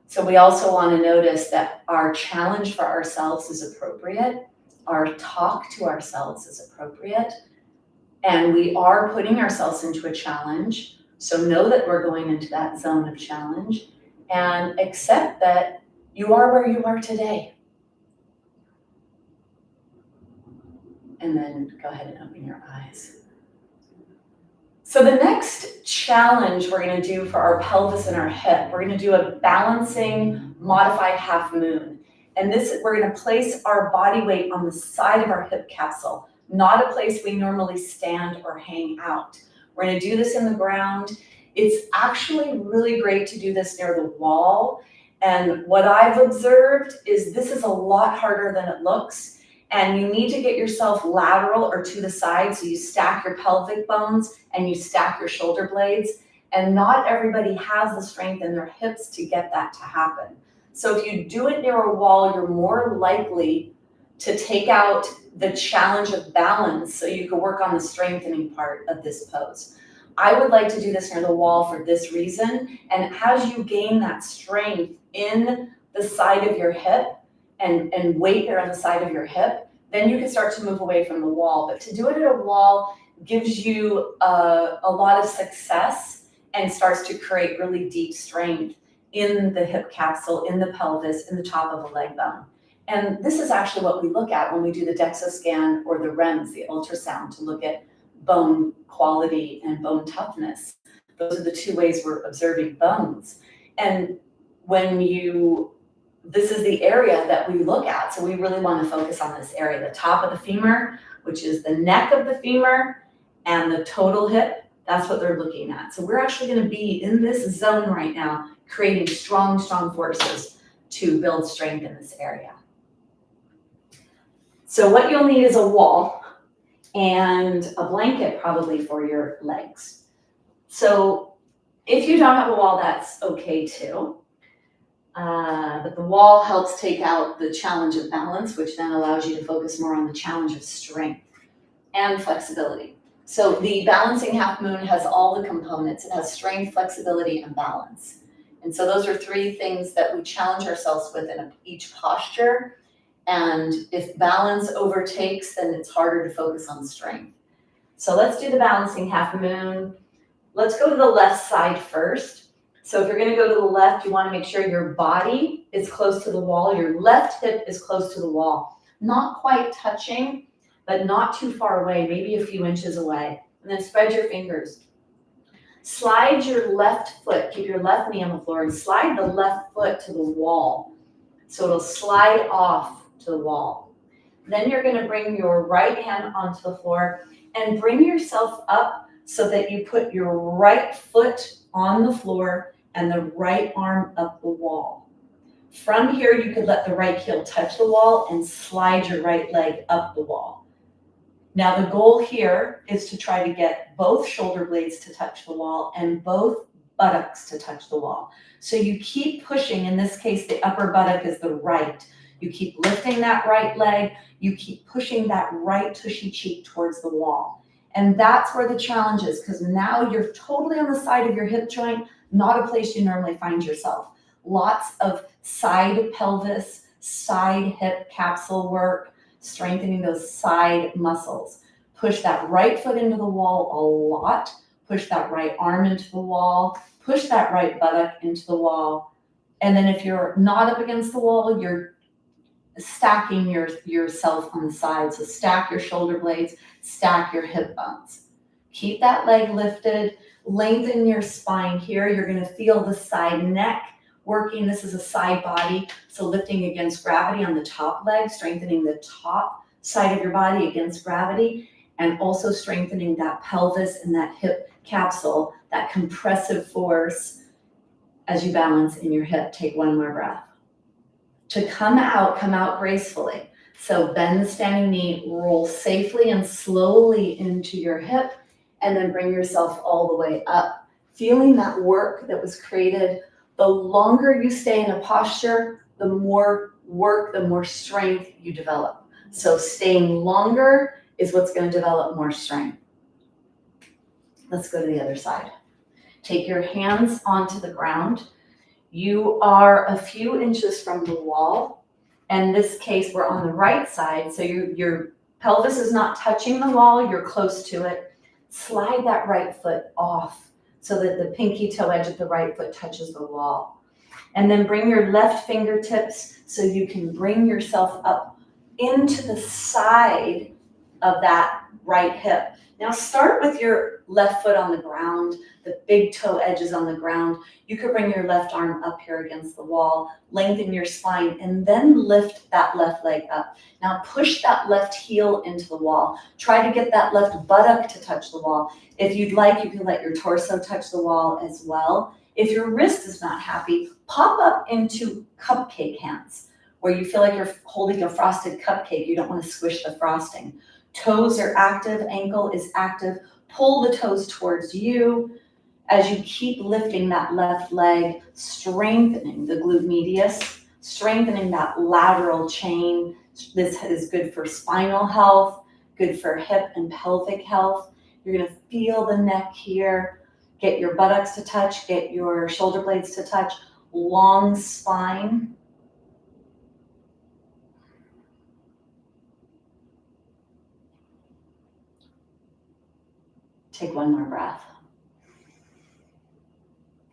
So we also want to notice that our challenge for ourselves is appropriate. Our talk to ourselves is appropriate. And we are putting ourselves into a challenge. So know that we're going into that zone of challenge and accept that you are where you are today. And then go ahead and open your eyes. So the next challenge we're going to do for our pelvis and our hip, we're going to do a balancing modified half moon. And this, we're going to place our body weight on the side of our hip capsule, not a place we normally stand or hang out. We're going to do this in the ground. It's actually really great to do this near the wall. And what I've observed is this is a lot harder than it looks. And you need to get yourself lateral or to the side, so you stack your pelvic bones and you stack your shoulder blades. And not everybody has the strength in their hips to get that to happen. So if you do it near a wall, you're more likely to take out the challenge of balance so you can work on the strengthening part of this pose. I would like to do this near the wall for this reason. And as you gain that strength in the side of your hip, and weight there on the side of your hip, then you can start to move away from the wall. But to do it at a wall gives you a lot of success and starts to create really deep strength in the hip capsule, in the pelvis, in the top of the leg bone. And this is actually what we look at when we do the DEXA scan or the REMS, the ultrasound, to look at bone quality and bone toughness. Those are the two ways we're observing bones. And this is the area that we look at. So we really want to focus on this area, the top of the femur, which is the neck of the femur, and the total hip. That's what they're looking at. So we're actually going to be in this zone right now, creating strong, strong forces to build strength in this area. So what you'll need is a wall and a blanket probably for your legs. So if you don't have a wall, that's okay too. But the wall helps take out the challenge of balance, which then allows you to focus more on the challenge of strength and flexibility. So the balancing half moon has all the components. It has strength, flexibility, and balance. And so those are three things that we challenge ourselves with in each posture. And if balance overtakes, then it's harder to focus on strength. So let's do the balancing half moon. Let's go to the left side first. So if you're gonna go to the left, you wanna make sure your body is close to the wall, your left hip is close to the wall. Not quite touching, but not too far away, maybe a few inches away. And then spread your fingers. Slide your left foot, keep your left knee on the floor, and slide the left foot to the wall. So it'll slide off to the wall. Then you're gonna bring your right hand onto the floor and bring yourself up so that you put your right foot on the floor and the right arm up the wall. From here, you could let the right heel touch the wall and slide your right leg up the wall. Now the goal here is to try to get both shoulder blades to touch the wall and both buttocks to touch the wall. So you keep pushing, in this case, the upper buttock is the right. You keep lifting that right leg, you keep pushing that right tushy cheek towards the wall. And that's where the challenge is, because now you're totally on the side of your hip joint, not a place you normally find yourself. Lots of side pelvis, side hip capsule work, strengthening those side muscles. Push that right foot into the wall a lot. Push that right arm into the wall. Push that right buttock into the wall. And then if you're not up against the wall, you're stacking yourself on the side. So stack your shoulder blades, stack your hip bones. Keep that leg lifted, lengthen your spine here. You're gonna feel the side neck working. This is a side body, so lifting against gravity on the top leg, strengthening the top side of your body against gravity, and also strengthening that pelvis and that hip capsule, that compressive force as you balance in your hip. Take one more breath. To come out gracefully. So bend the standing knee, roll safely and slowly into your hip, and then bring yourself all the way up. Feeling that work that was created. The longer you stay in a posture, the more work, the more strength you develop. So staying longer is what's going to develop more strength. Let's go to the other side. Take your hands onto the ground. You are a few inches from the wall. In this case, we're on the right side, so your pelvis is not touching the wall, you're close to it. Slide that right foot off so that the pinky toe edge of the right foot touches the wall. And then bring your left fingertips so you can bring yourself up into the side of that right hip. Now start with your left foot on the ground, the big toe edges on the ground. You could bring your left arm up here against the wall, lengthen your spine, and then lift that left leg up. Now push that left heel into the wall. Try to get that left buttock to touch the wall. If you'd like, you can let your torso touch the wall as well. If your wrist is not happy, pop up into cupcake hands, where you feel like you're holding a frosted cupcake. You don't want to squish the frosting. Toes are active, ankle is active. Pull the toes towards you as you keep lifting that left leg, strengthening the glute medius, strengthening that lateral chain. This is good for spinal health, good for hip and pelvic health. You're gonna feel the neck here. Get your buttocks to touch, get your shoulder blades to touch. Long spine. Take one more breath.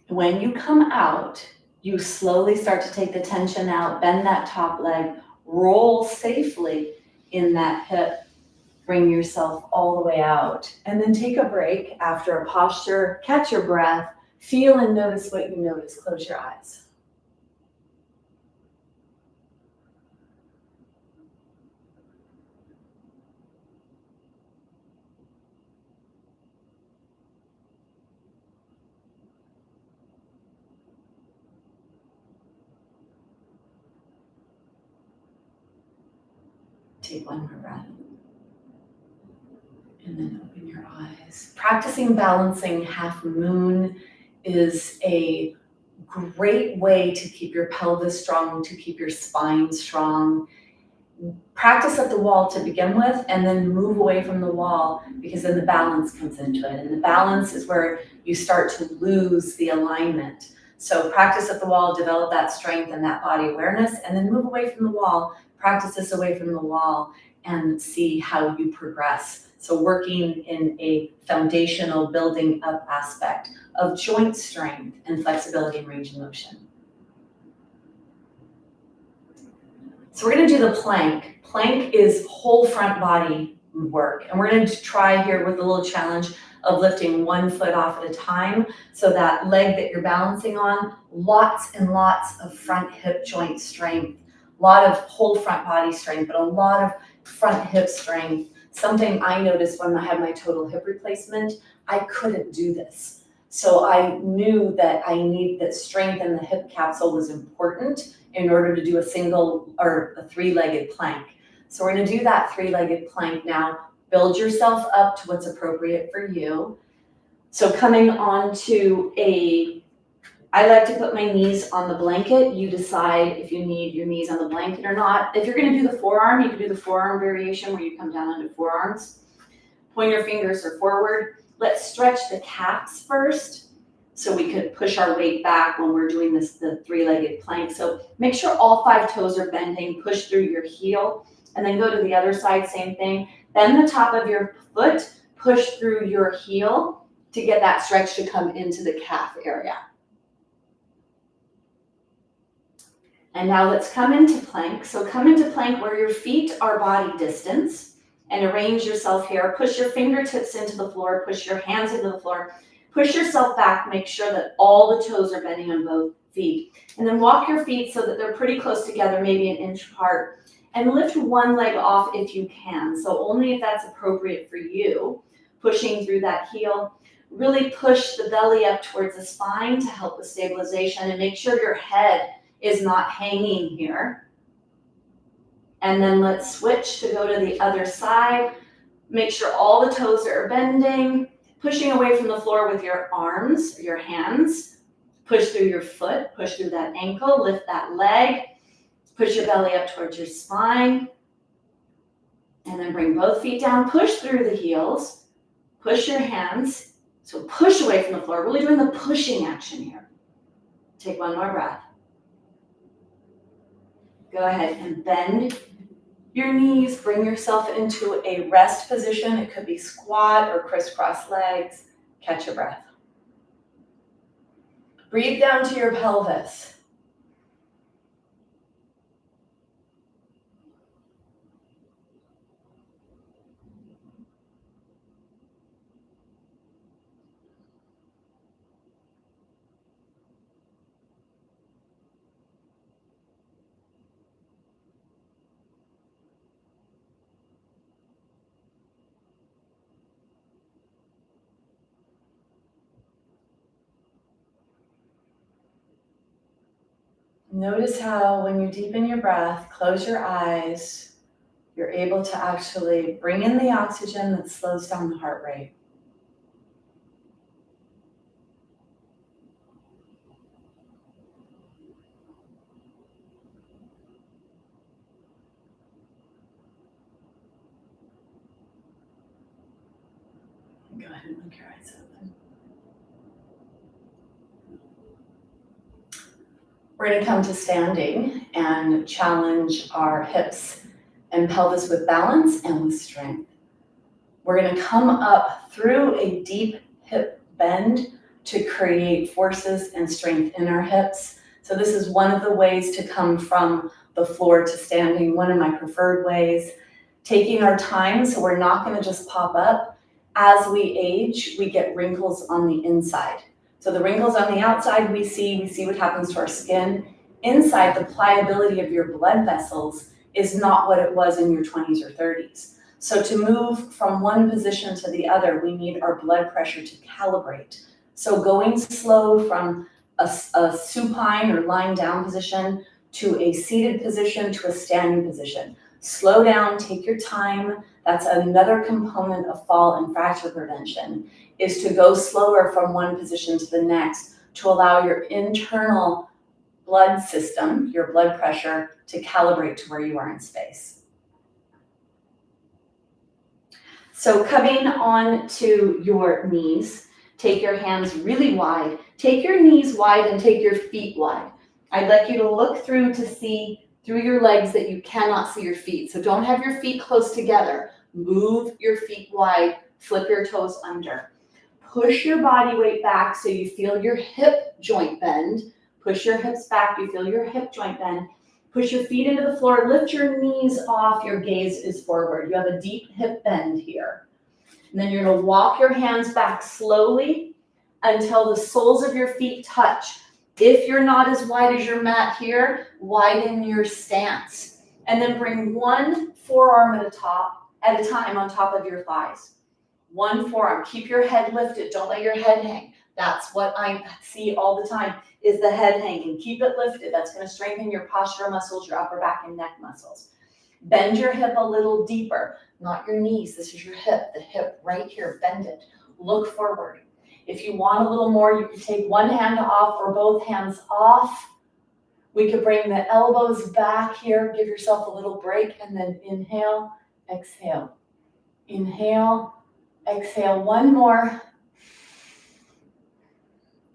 When you come out, you slowly start to take the tension out, bend that top leg, roll safely in that hip, bring yourself all the way out, and then take a break after a posture, catch your breath, feel and notice what you notice. Close your eyes. Take one more breath. And then open your eyes. Practicing balancing half moon is a great way to keep your pelvis strong, to keep your spine strong. Practice at the wall to begin with, and then move away from the wall, because then the balance comes into it. And the balance is where you start to lose the alignment. So practice at the wall, develop that strength and that body awareness, and then move away from the wall. Practice this away from the wall, and see how you progress. So working in a foundational building up aspect of joint strength and flexibility and range of motion. So we're gonna do the plank. Plank is whole front body work. And we're gonna try here with a little challenge of lifting one foot off at a time. So that leg that you're balancing on, lots and lots of front hip joint strength, a lot of whole front body strength, but a lot of front hip strength. Something I noticed when I had my total hip replacement, I couldn't do this. So I knew that that strength in the hip capsule was important in order to do a single or a three-legged plank. So we're gonna do that three-legged plank now. Build yourself up to what's appropriate for you. So coming on to I like to put my knees on the blanket. You decide if you need your knees on the blanket or not. If you're gonna do the forearm, you can do the forearm variation where you come down onto forearms. Point your fingers are forward. Let's stretch the calves first so we could push our weight back when we're doing the three-legged plank. So make sure all 5 toes are bending, push through your heel, and then go to the other side, same thing. Bend the top of your foot, push through your heel to get that stretch to come into the calf area. And now let's come into plank. So come into plank where your feet are body distance and arrange yourself here. Push your fingertips into the floor, push your hands into the floor, push yourself back, make sure that all the toes are bending on both feet. And then walk your feet so that they're pretty close together, maybe an inch apart. And lift one leg off if you can. So only if that's appropriate for you. Pushing through that heel. Really push the belly up towards the spine to help with stabilization and make sure your head is not hanging here. And then let's switch to go to the other side. Make sure all the toes are bending. Pushing away from the floor with your arms, your hands. Push through your foot, push through that ankle, lift that leg. Push your belly up towards your spine. And then bring both feet down, push through the heels. Push your hands. So push away from the floor, really doing the pushing action here. Take one more breath. Go ahead and bend your knees, bring yourself into a rest position. It could be squat or crisscross legs. Catch a breath. Breathe down to your pelvis. Notice how when you deepen your breath, close your eyes, you're able to actually bring in the oxygen that slows down the heart rate. Go ahead and look your eyes open. We're going to come to standing and challenge our hips and pelvis with balance and with strength. We're going to come up through a deep hip bend to create forces and strength in our hips. So this is one of the ways to come from the floor to standing, one of my preferred ways. Taking our time, so we're not going to just pop up. As we age, we get wrinkles on the inside. So the wrinkles on the outside we see what happens to our skin. Inside, the pliability of your blood vessels is not what it was in your 20s or 30s. So to move from one position to the other, we need our blood pressure to calibrate. So going slow from a supine or lying down position to a seated position to a standing position. Slow down, take your time. That's another component of fall and fracture prevention, is to go slower from one position to the next to allow your internal blood system, your blood pressure, to calibrate to where you are in space. So coming on to your knees, take your hands really wide. Take your knees wide and take your feet wide. I'd like you to look through to see through your legs that you cannot see your feet. So don't have your feet close together. Move your feet wide, flip your toes under. Push your body weight back so you feel your hip joint bend. Push your hips back, you feel your hip joint bend. Push your feet into the floor, lift your knees off, your gaze is forward. You have a deep hip bend here. And then you're gonna walk your hands back slowly until the soles of your feet touch. If you're not as wide as your mat here, widen your stance. And then bring one forearm at a time on top of your thighs. One forearm, keep your head lifted, don't let your head hang. That's what I see all the time, is the head hanging. Keep it lifted, that's gonna strengthen your postural muscles, your upper back and neck muscles. Bend your hip a little deeper, not your knees, this is your hip, the hip right here, bend it, look forward. If you want a little more, you can take one hand off or both hands off. We could bring the elbows back here, give yourself a little break, and then inhale, exhale. Inhale, exhale, one more.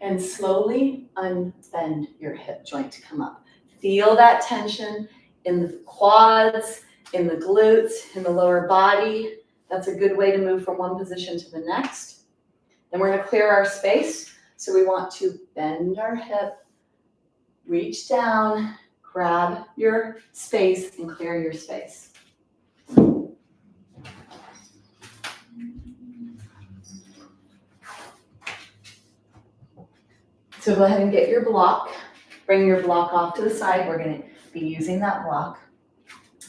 And slowly unbend your hip joint to come up. Feel that tension in the quads, in the glutes, in the lower body. That's a good way to move from one position to the next. Then we're gonna clear our space. So we want to bend our hip, reach down, grab your space and clear your space. So go ahead and get your block. Bring your block off to the side. We're gonna be using that block.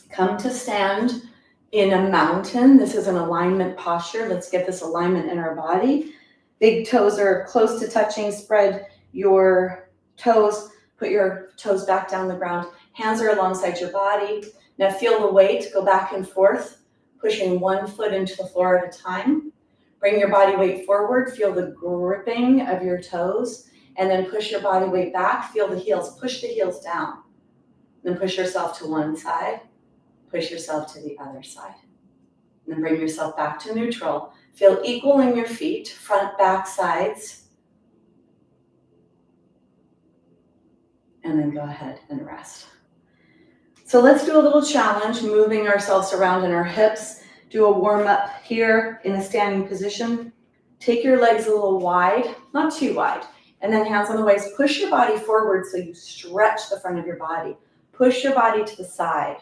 Come to stand in a mountain. This is an alignment posture. Let's get this alignment in our body. Big toes are close to touching. Spread your toes. Put your toes back down the ground. Hands are alongside your body. Now feel the weight. Go back and forth, pushing one foot into the floor at a time. Bring your body weight forward. Feel the gripping of your toes. And then push your body weight back. Feel the heels. Push the heels down. Then push yourself to one side. Push yourself to the other side. And then bring yourself back to neutral. Feel equal in your feet, front, back, sides. And then go ahead and rest. So let's do a little challenge, moving ourselves around in our hips. Do a warm up here in a standing position. Take your legs a little wide, not too wide. And then hands on the waist. Push your body forward so you stretch the front of your body. Push your body to the side.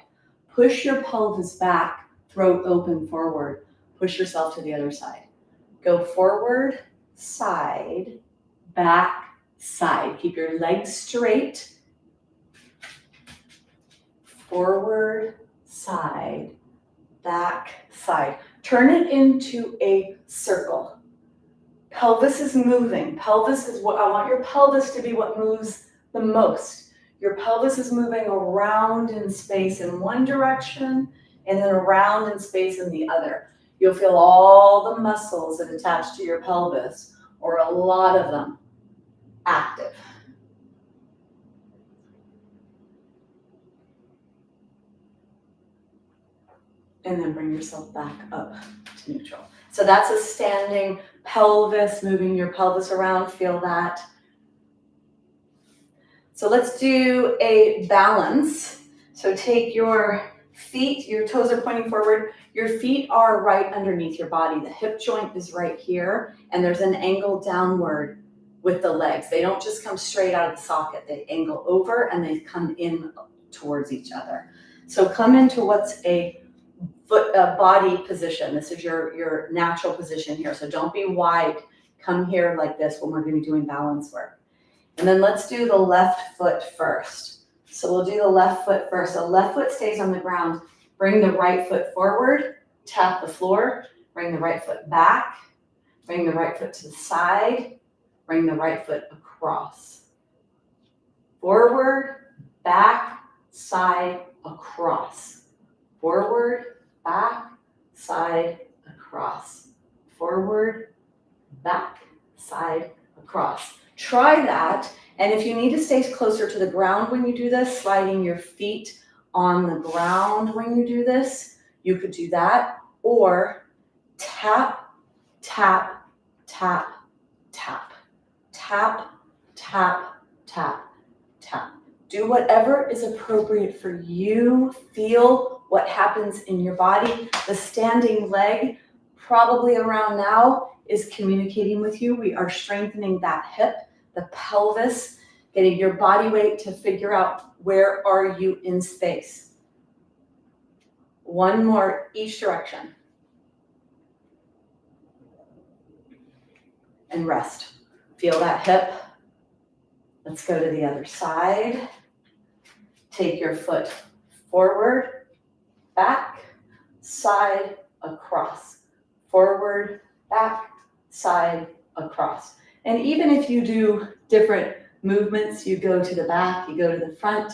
Push your pelvis back, throat open forward. Push yourself to the other side. Go forward, side, back, side. Keep your legs straight. Forward, side, back, side. Turn it into a circle. Pelvis is moving. Pelvis is what I want your pelvis to be, what moves the most. Your pelvis is moving around in space in one direction and then around in space in the other. You'll feel all the muscles that attach to your pelvis, or a lot of them, active. And then bring yourself back up to neutral. So that's a standing pelvis, moving your pelvis around, feel that. So let's do a balance. So take your feet, your toes are pointing forward, your feet are right underneath your body. The hip joint is right here, and there's an angle downward with the legs. They don't just come straight out of the socket, they angle over and they come in towards each other. So come into what's a body position. This is your natural position here. So don't be wide. Come here like this when we're going to be doing balance work. And then let's do the left foot first. So we'll do the left foot first. The left foot stays on the ground. Bring the right foot forward, tap the floor, bring the right foot back, bring the right foot to the side, bring the right foot across. Forward, back, side, across. Forward, back, side, across. Forward, back, side, across. Try that, and if you need to stay closer to the ground when you do this, sliding your feet on the ground when you do this, you could do that, or tap, tap, tap, tap, tap, tap, tap, tap. Do whatever is appropriate for you. Feel what happens in your body. The standing leg, probably around now, is communicating with you. We are strengthening that hip, the pelvis, getting your body weight to figure out where are you in space. One more each direction. And rest. Feel that hip. Let's go to the other side. Take your foot forward, back, side, across. Forward, back, side, across. And even if you do different movements, you go to the back, you go to the front,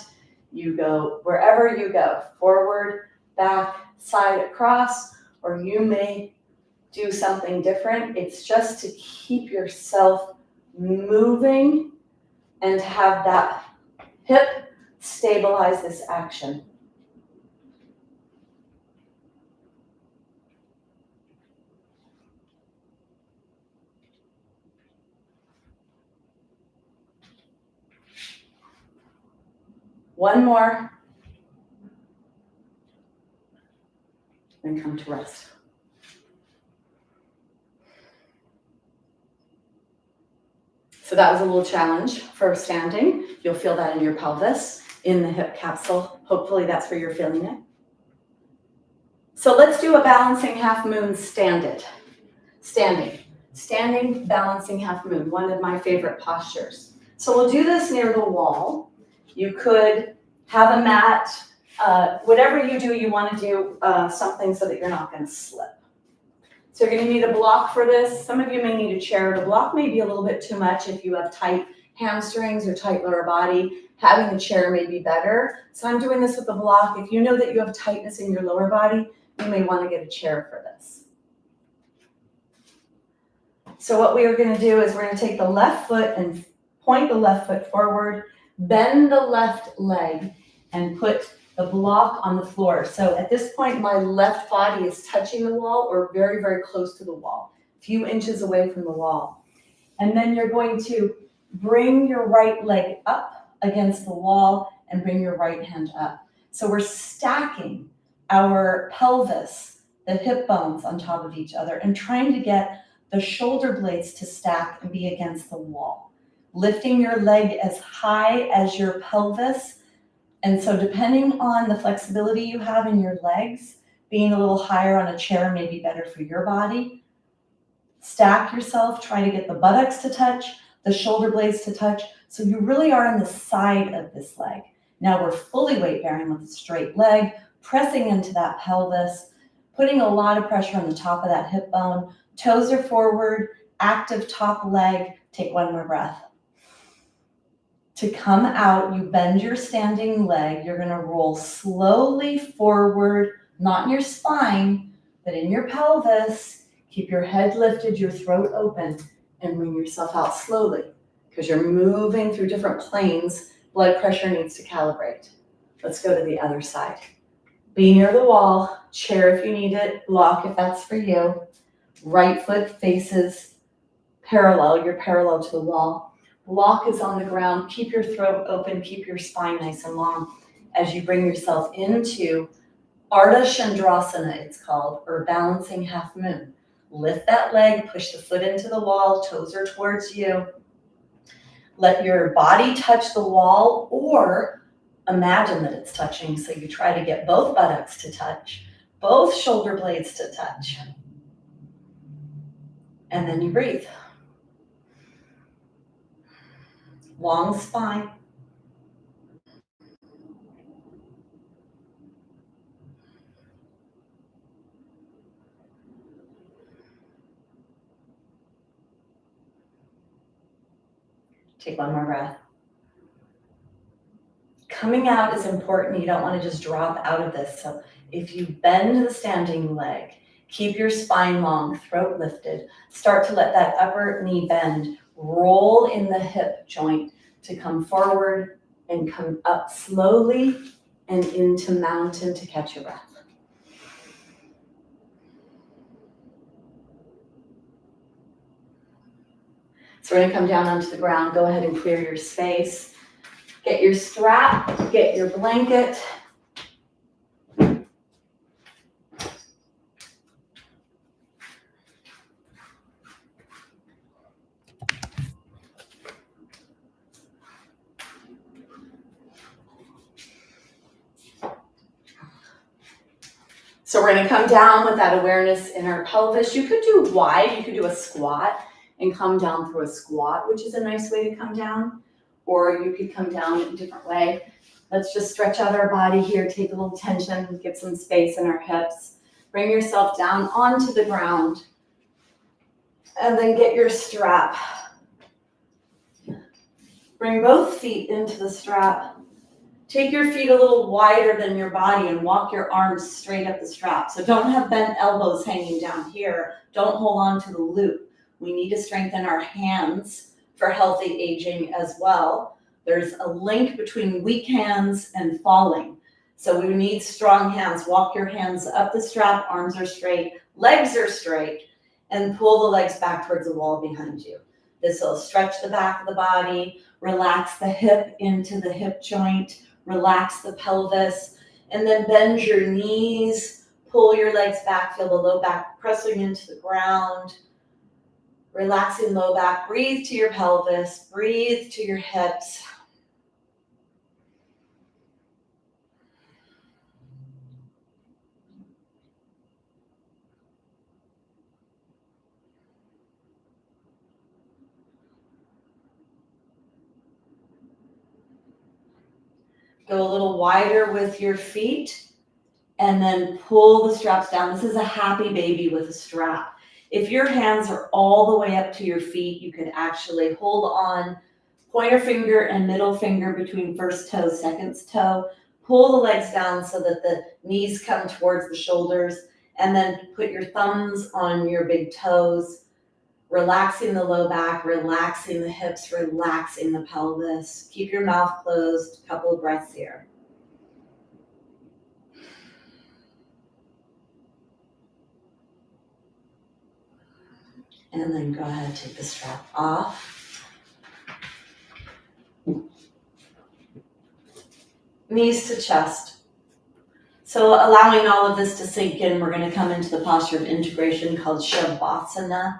you go wherever you go. Forward, back, side, across, or you may do something different. It's just to keep yourself moving and have that hip stabilize this action. One more. Then come to rest. So that was a little challenge for standing. You'll feel that in your pelvis, in the hip capsule. Hopefully that's where you're feeling it. So let's do a balancing half moon standing. Standing, balancing half moon, one of my favorite postures. So we'll do this near the wall. You could have a mat, whatever you do, you want to do something so that you're not going to slip. So you're going to need a block for this. Some of you may need a chair. The block may be a little bit too much if you have tight hamstrings or tight lower body. Having a chair may be better. So I'm doing this with a block. If you know that you have tightness in your lower body, you may want to get a chair for this. So what we are going to do is we're going to take the left foot and point the left foot forward, bend the left leg, and put the block on the floor. So at this point, my left body is touching the wall or very, very close to the wall, a few inches away from the wall. And then you're going to bring your right leg up against the wall and bring your right hand up. So we're stacking our pelvis, the hip bones on top of each other and trying to get the shoulder blades to stack and be against the wall. Lifting your leg as high as your pelvis. And so depending on the flexibility you have in your legs, being a little higher on a chair may be better for your body. Stack yourself, try to get the buttocks to touch, the shoulder blades to touch. So you really are on the side of this leg. Now we're fully weight bearing with a straight leg, pressing into that pelvis, putting a lot of pressure on the top of that hip bone. Toes are forward, active top leg. Take one more breath. To come out, you bend your standing leg. You're going to roll slowly forward, not in your spine, but in your pelvis. Keep your head lifted, your throat open, and bring yourself out slowly because you're moving through different planes. Blood pressure needs to calibrate. Let's go to the other side. Be near the wall, chair if you need it, block if that's for you. Right foot faces parallel, you're parallel to the wall. Block is on the ground. Keep your throat open. Keep your spine nice and long as you bring yourself into Ardha Chandrasana, it's called, or balancing half moon. Lift that leg, push the foot into the wall, toes are towards you. Let your body touch the wall or imagine that it's touching. So you try to get both buttocks to touch, both shoulder blades to touch. And then you breathe. Long spine. Take one more breath. Coming out is important. You don't want to just drop out of this. So if you bend the standing leg, keep your spine long, throat lifted. Start to let that upper knee bend. Roll in the hip joint to come forward and come up slowly and into mountain to catch your breath. So we're going to come down onto the ground. Go ahead and clear your space. Get your strap, get your blanket. So we're gonna come down with that awareness in our pelvis. You could do wide, you could do a squat and come down through a squat, which is a nice way to come down. Or you could come down in a different way. Let's just stretch out our body here, take a little tension, get some space in our hips. Bring yourself down onto the ground. And then get your strap. Bring both feet into the strap. Take your feet a little wider than your body and walk your arms straight up the strap. So don't have bent elbows hanging down here. Don't hold on to the loop. We need to strengthen our hands for healthy aging as well. There's a link between weak hands and falling. So we need strong hands. Walk your hands up the strap, arms are straight, legs are straight, and pull the legs back towards the wall behind you. This will stretch the back of the body, relax the hip into the hip joint, relax the pelvis, and then bend your knees, pull your legs back, feel the low back pressing into the ground, relaxing low back, breathe to your pelvis, breathe to your hips. Go a little wider with your feet and then pull the straps down. This is a happy baby with a strap. If your hands are all the way up to your feet, you can actually hold on pointer finger and middle finger between first toe, second toe. Pull the legs down so that the knees come towards the shoulders, and then put your thumbs on your big toes, relaxing the low back, relaxing the hips, relaxing the pelvis. Keep your mouth closed, a couple of breaths here. And then go ahead and take the strap off. Knees to chest. So allowing all of this to sink in, we're going to come into the posture of integration called Shavasana,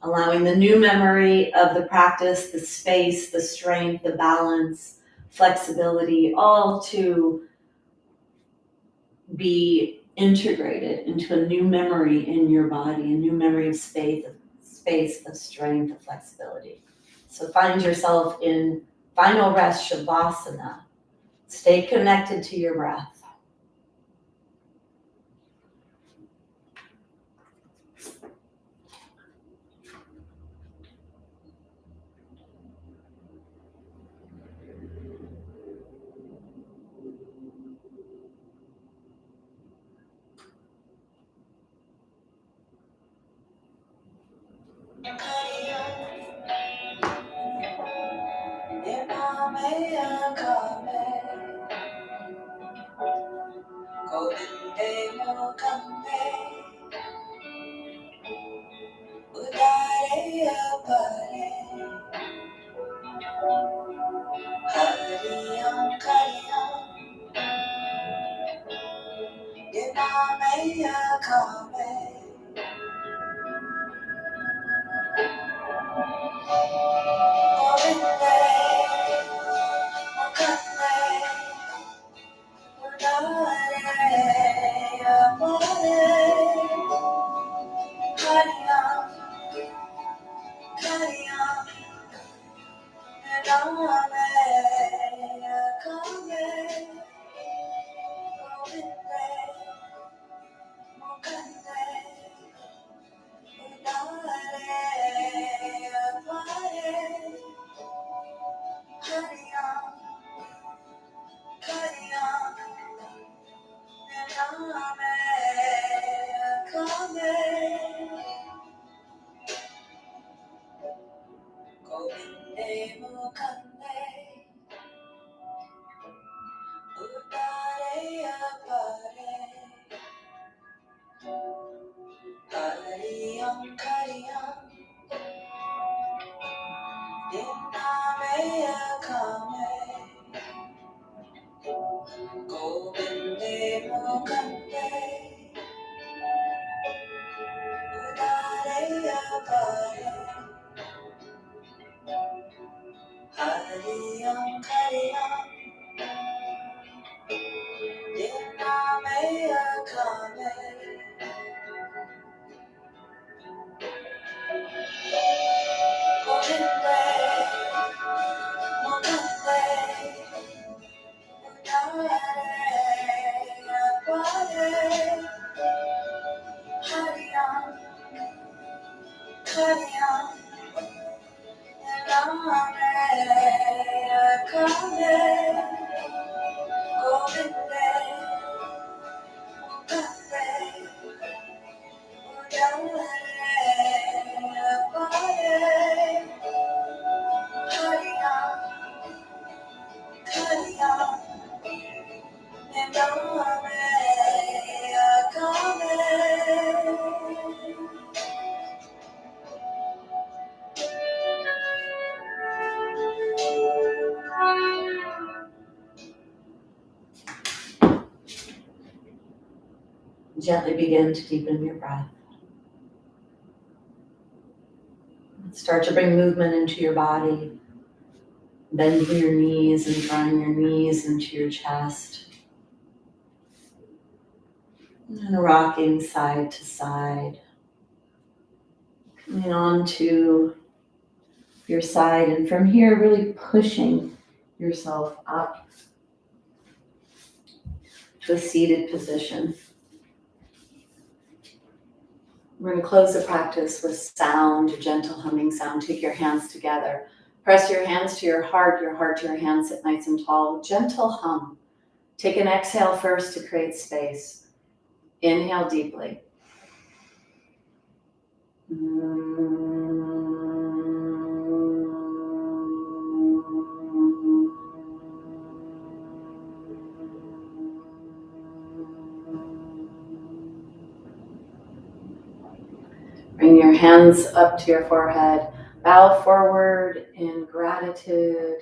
allowing the new memory of the practice, the space, the strength, the balance, flexibility, all to be integrated into a new memory in your body, a new memory of space, of strength, of flexibility. So find yourself in final rest, Shavasana. Stay connected to your breath. Gently begin to deepen your breath. Start to bring movement into your body. Bending your knees and drawing your knees into your chest. And rocking side to side. Coming onto your side, and from here really pushing yourself up to a seated position. We're going to close the practice with sound, a gentle humming sound. Take your hands together. Press your hands to your heart to your hands, sit nice and tall. Gentle hum. Take an exhale first to create space. Inhale deeply. Bring your hands up to your forehead. Bow forward in gratitude.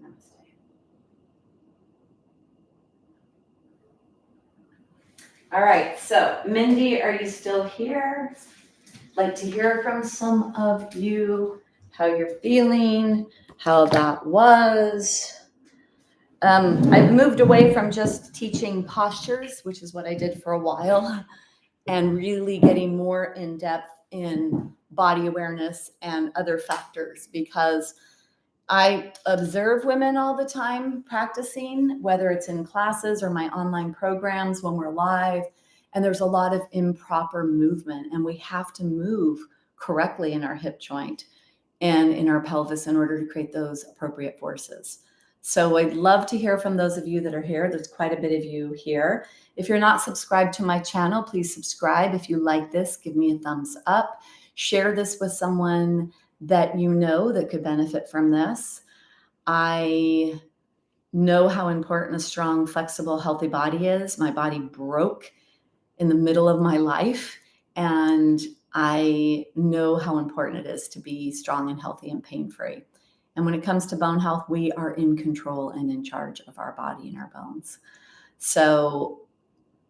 Namaste. All right, so Mindy, are you still here? I'd like to hear from some of you, how you're feeling, how that was. I've moved away from just teaching postures, which is what I did for a while, and really getting more in depth in body awareness and other factors, because I observe women all the time practicing, whether it's in classes or my online programs when we're live, and there's a lot of improper movement, and we have to move correctly in our hip joint and in our pelvis in order to create those appropriate forces. So I'd love to hear from those of you that are here. There's quite a bit of you here. If you're not subscribed to my channel, please subscribe. If you like this, give me a thumbs up. Share this with someone that you know that could benefit from this. I know how important a strong, flexible, healthy body is. My body broke in the middle of my life, and I know how important it is to be strong and healthy and pain-free. And when it comes to bone health, we are in control and in charge of our body and our bones. So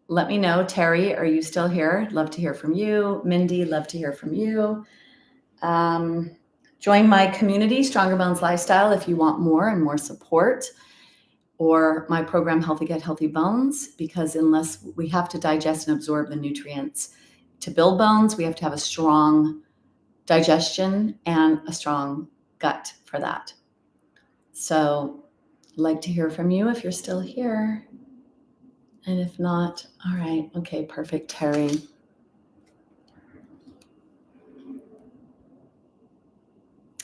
let me know. Terry, are you still here? Love to hear from you. Mindy, love to hear from you. Join my community, Stronger Bones Lifestyle, if you want more and more support, or my program, Healthy Gut, Healthy Bones, because unless we have to digest and absorb the nutrients to build bones, we have to have a strong digestion and a strong gut for that. So I'd like to hear from you if you're still here. And if not, all right. Okay, perfect, Terry.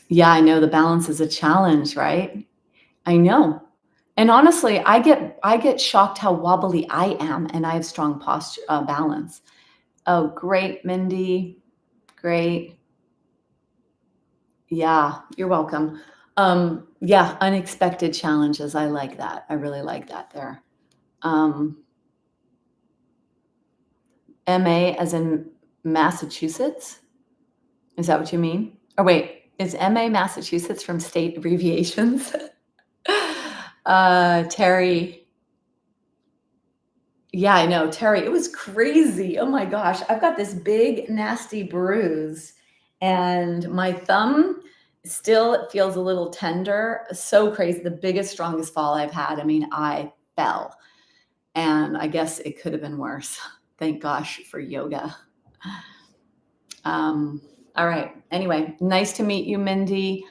Yeah, I know the balance is a challenge, right? I know. And honestly, I get shocked how wobbly I am, and I have strong posture balance. Oh, great, Mindy. Great. Yeah, you're welcome. Yeah, unexpected challenges. I like that. I really like that there. MA as in Massachusetts? Is that what you mean? Or wait, is MA Massachusetts from state abbreviations? Terry. Yeah, I know, Terry. It was crazy. Oh my gosh. I've got this big, nasty bruise, and my thumb still feels a little tender. So crazy. The biggest, strongest fall I've had. I mean, I fell, and I guess it could have been worse. Thank gosh for yoga. All right. Anyway, nice to meet you, Mindy.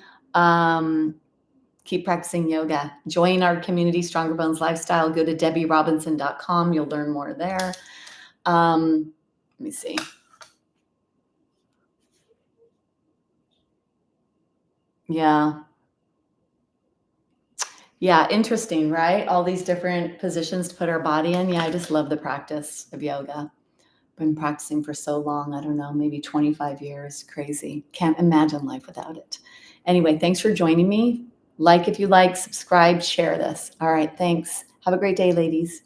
Keep practicing yoga. Join our community, Stronger Bones Lifestyle. Go to debbierobinson.com. You'll learn more there. Let me see. Yeah. Yeah, interesting, right? All these different positions to put our body in. Yeah, I just love the practice of yoga. Been practicing for so long. I don't know, maybe 25 years. Crazy. Can't imagine life without it. Anyway, thanks for joining me. Like if you like, subscribe, share this. All right, thanks. Have a great day, ladies.